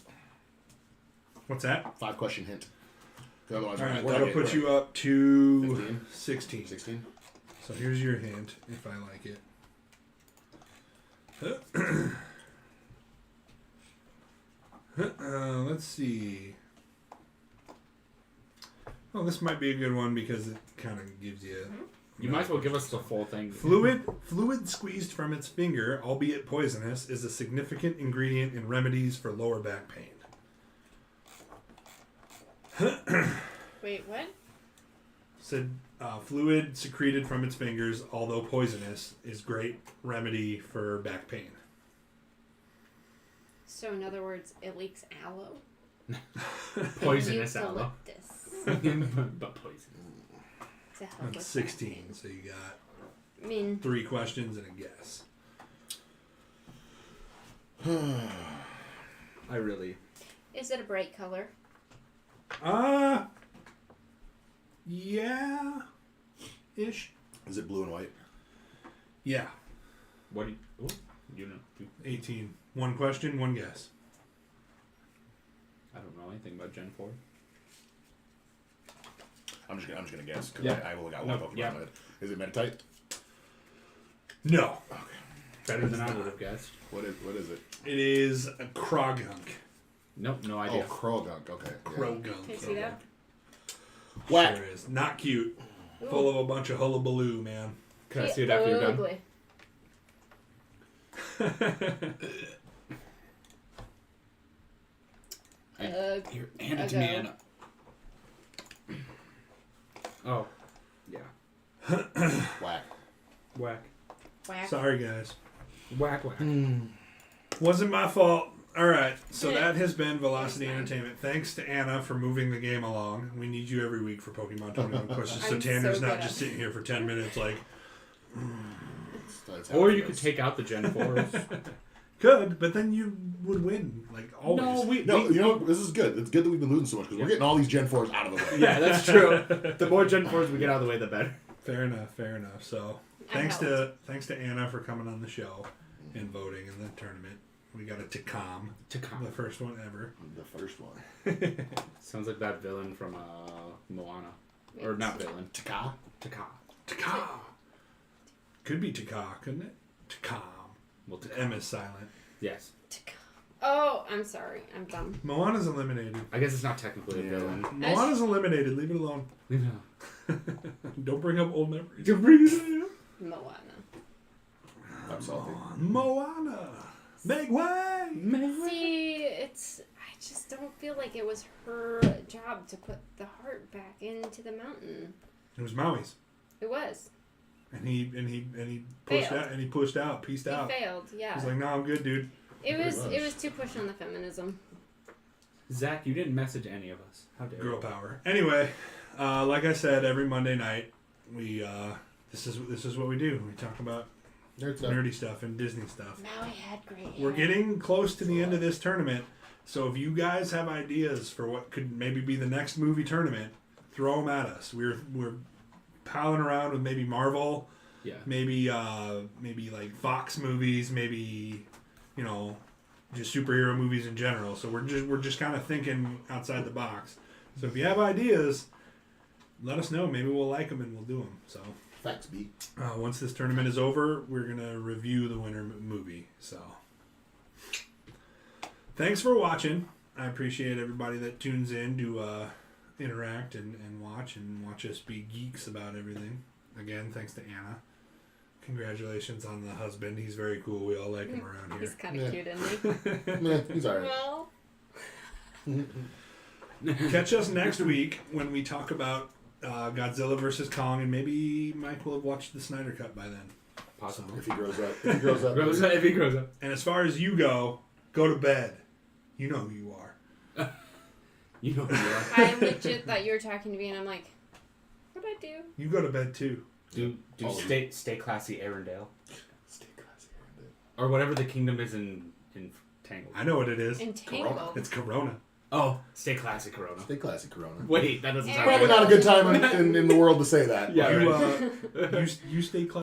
What's that? 5-question hint. 'Cause otherwise All right, we're that'll not put getting you up to 15? 16. 16? So here's your hint, if I like it. Let's see. Well, this might be a good one because it kind of gives you You might as well give us the full thing. fluid squeezed from its finger, albeit poisonous, is a significant ingredient in remedies for lower back pain. Wait, what? Said fluid secreted from its fingers, although poisonous, is great remedy for back pain. So in other words, it leaks aloe. Poisonous aloe. Eucalyptus But poison. to help That's with 16, back pain. so you got I mean, 3 questions and a guess. I really... is it a bright color? Yeah, ish. Is it blue and white? Yeah, What do you... Ooh, you know... 18. 1 question, 1 guess. I don't know anything about Gen 4. I'm just gonna guess because Yeah. I only got No, one Pokemon yeah. in my head. Is it Meditite? No, Better than I would have guessed. What is it? it is a Krogunk. Nope, no Oh, idea. Crowgunk. Okay. Yeah. Krogunk. Can you see that? Whack. Sure is. Not cute. Ooh. Full of a bunch of hullabaloo, man. Can I see it after you're done? Ugly. Here, hand it to I'll me, go. Anna. Oh, yeah. Whack. Whack. Whack. Sorry, guys. Whack, whack. Wasn't my fault. All right, so Yeah. that has been Velocity Thanks, man. Entertainment. Thanks to Anna for moving the game along. We need you every week for Pokemon 21 questions, so I'm Tanner's so not good just at sitting here for 10 minutes like, That's how Or it you could is. take out the Gen 4s. could, but then you would win, like always. No, you know, this is good. It's good that we've been losing so much because we're getting all these Gen 4s out of the way. Yeah, that's true. The more Gen 4s we get out of the way, the better. Fair enough. So I thanks helped. to Anna for coming on the show and voting in the tournament. We got a Takam, the first one ever. The first one. Sounds like that villain from Moana. Or not villain. Taka? Taka. Could be Taka, couldn't it? Takam. Well, The M is silent. Yes. Oh, I'm sorry. I'm dumb. Moana's eliminated. I guess it's not technically a villain. Moana's eliminated. Leave it alone. Leave it out. Don't bring up old memories. Moana. I'm salty. Moana. Make way. See, I just don't feel like it was her job to put the heart back into the mountain. It was Maui's. It was. And he pushed Failed. out and he pushed out, pieced He out. failed, yeah. He's like, no, I'm good, dude. It Pretty much. was too pushed on the feminism. Zach, you didn't message any of us. How dare Girl you? power. Anyway, like I said, every Monday night we this is what we do. We talk about nerdy stuff and Disney stuff. Maui had great We're hair. getting close to the end of this tournament, so if you guys have ideas for what could maybe be the next movie tournament, throw them at us. We're palling around with maybe Marvel, Yeah. maybe like Fox movies, maybe just superhero movies in general. So we're just kind of thinking outside the box. So if you have ideas, let us know. Maybe we'll like them and we'll do them. So. Facts, B. Once this tournament is over, we're going to review the winner movie. So, thanks for watching. I appreciate everybody that tunes in to interact and watch us be geeks about everything. Again, thanks to Anna. Congratulations on the husband. He's very cool. We all like him around here. He's kind of Yeah. cute, isn't he? Meh, he's alright. Well, Catch us next week when we talk about Godzilla versus Kong, and maybe Mike will have watched the Snyder Cut by then. Possibly. If he grows up. If he grows up. If he grows up. And as far as you go to bed. You know who you are. You know who you are. I legit thought you were talking to me, and I'm like, what'd I do? You go to bed too. Do All of stay classy, Arendelle. Stay classy. Or whatever the kingdom is in Tangled. I know what it is. Entangled. It's Corona. Oh, stay classy, Corona. Stay classy, Corona. Wait, that doesn't sound Probably right. not a good time in the world to say that. Yeah, but- You stay classy.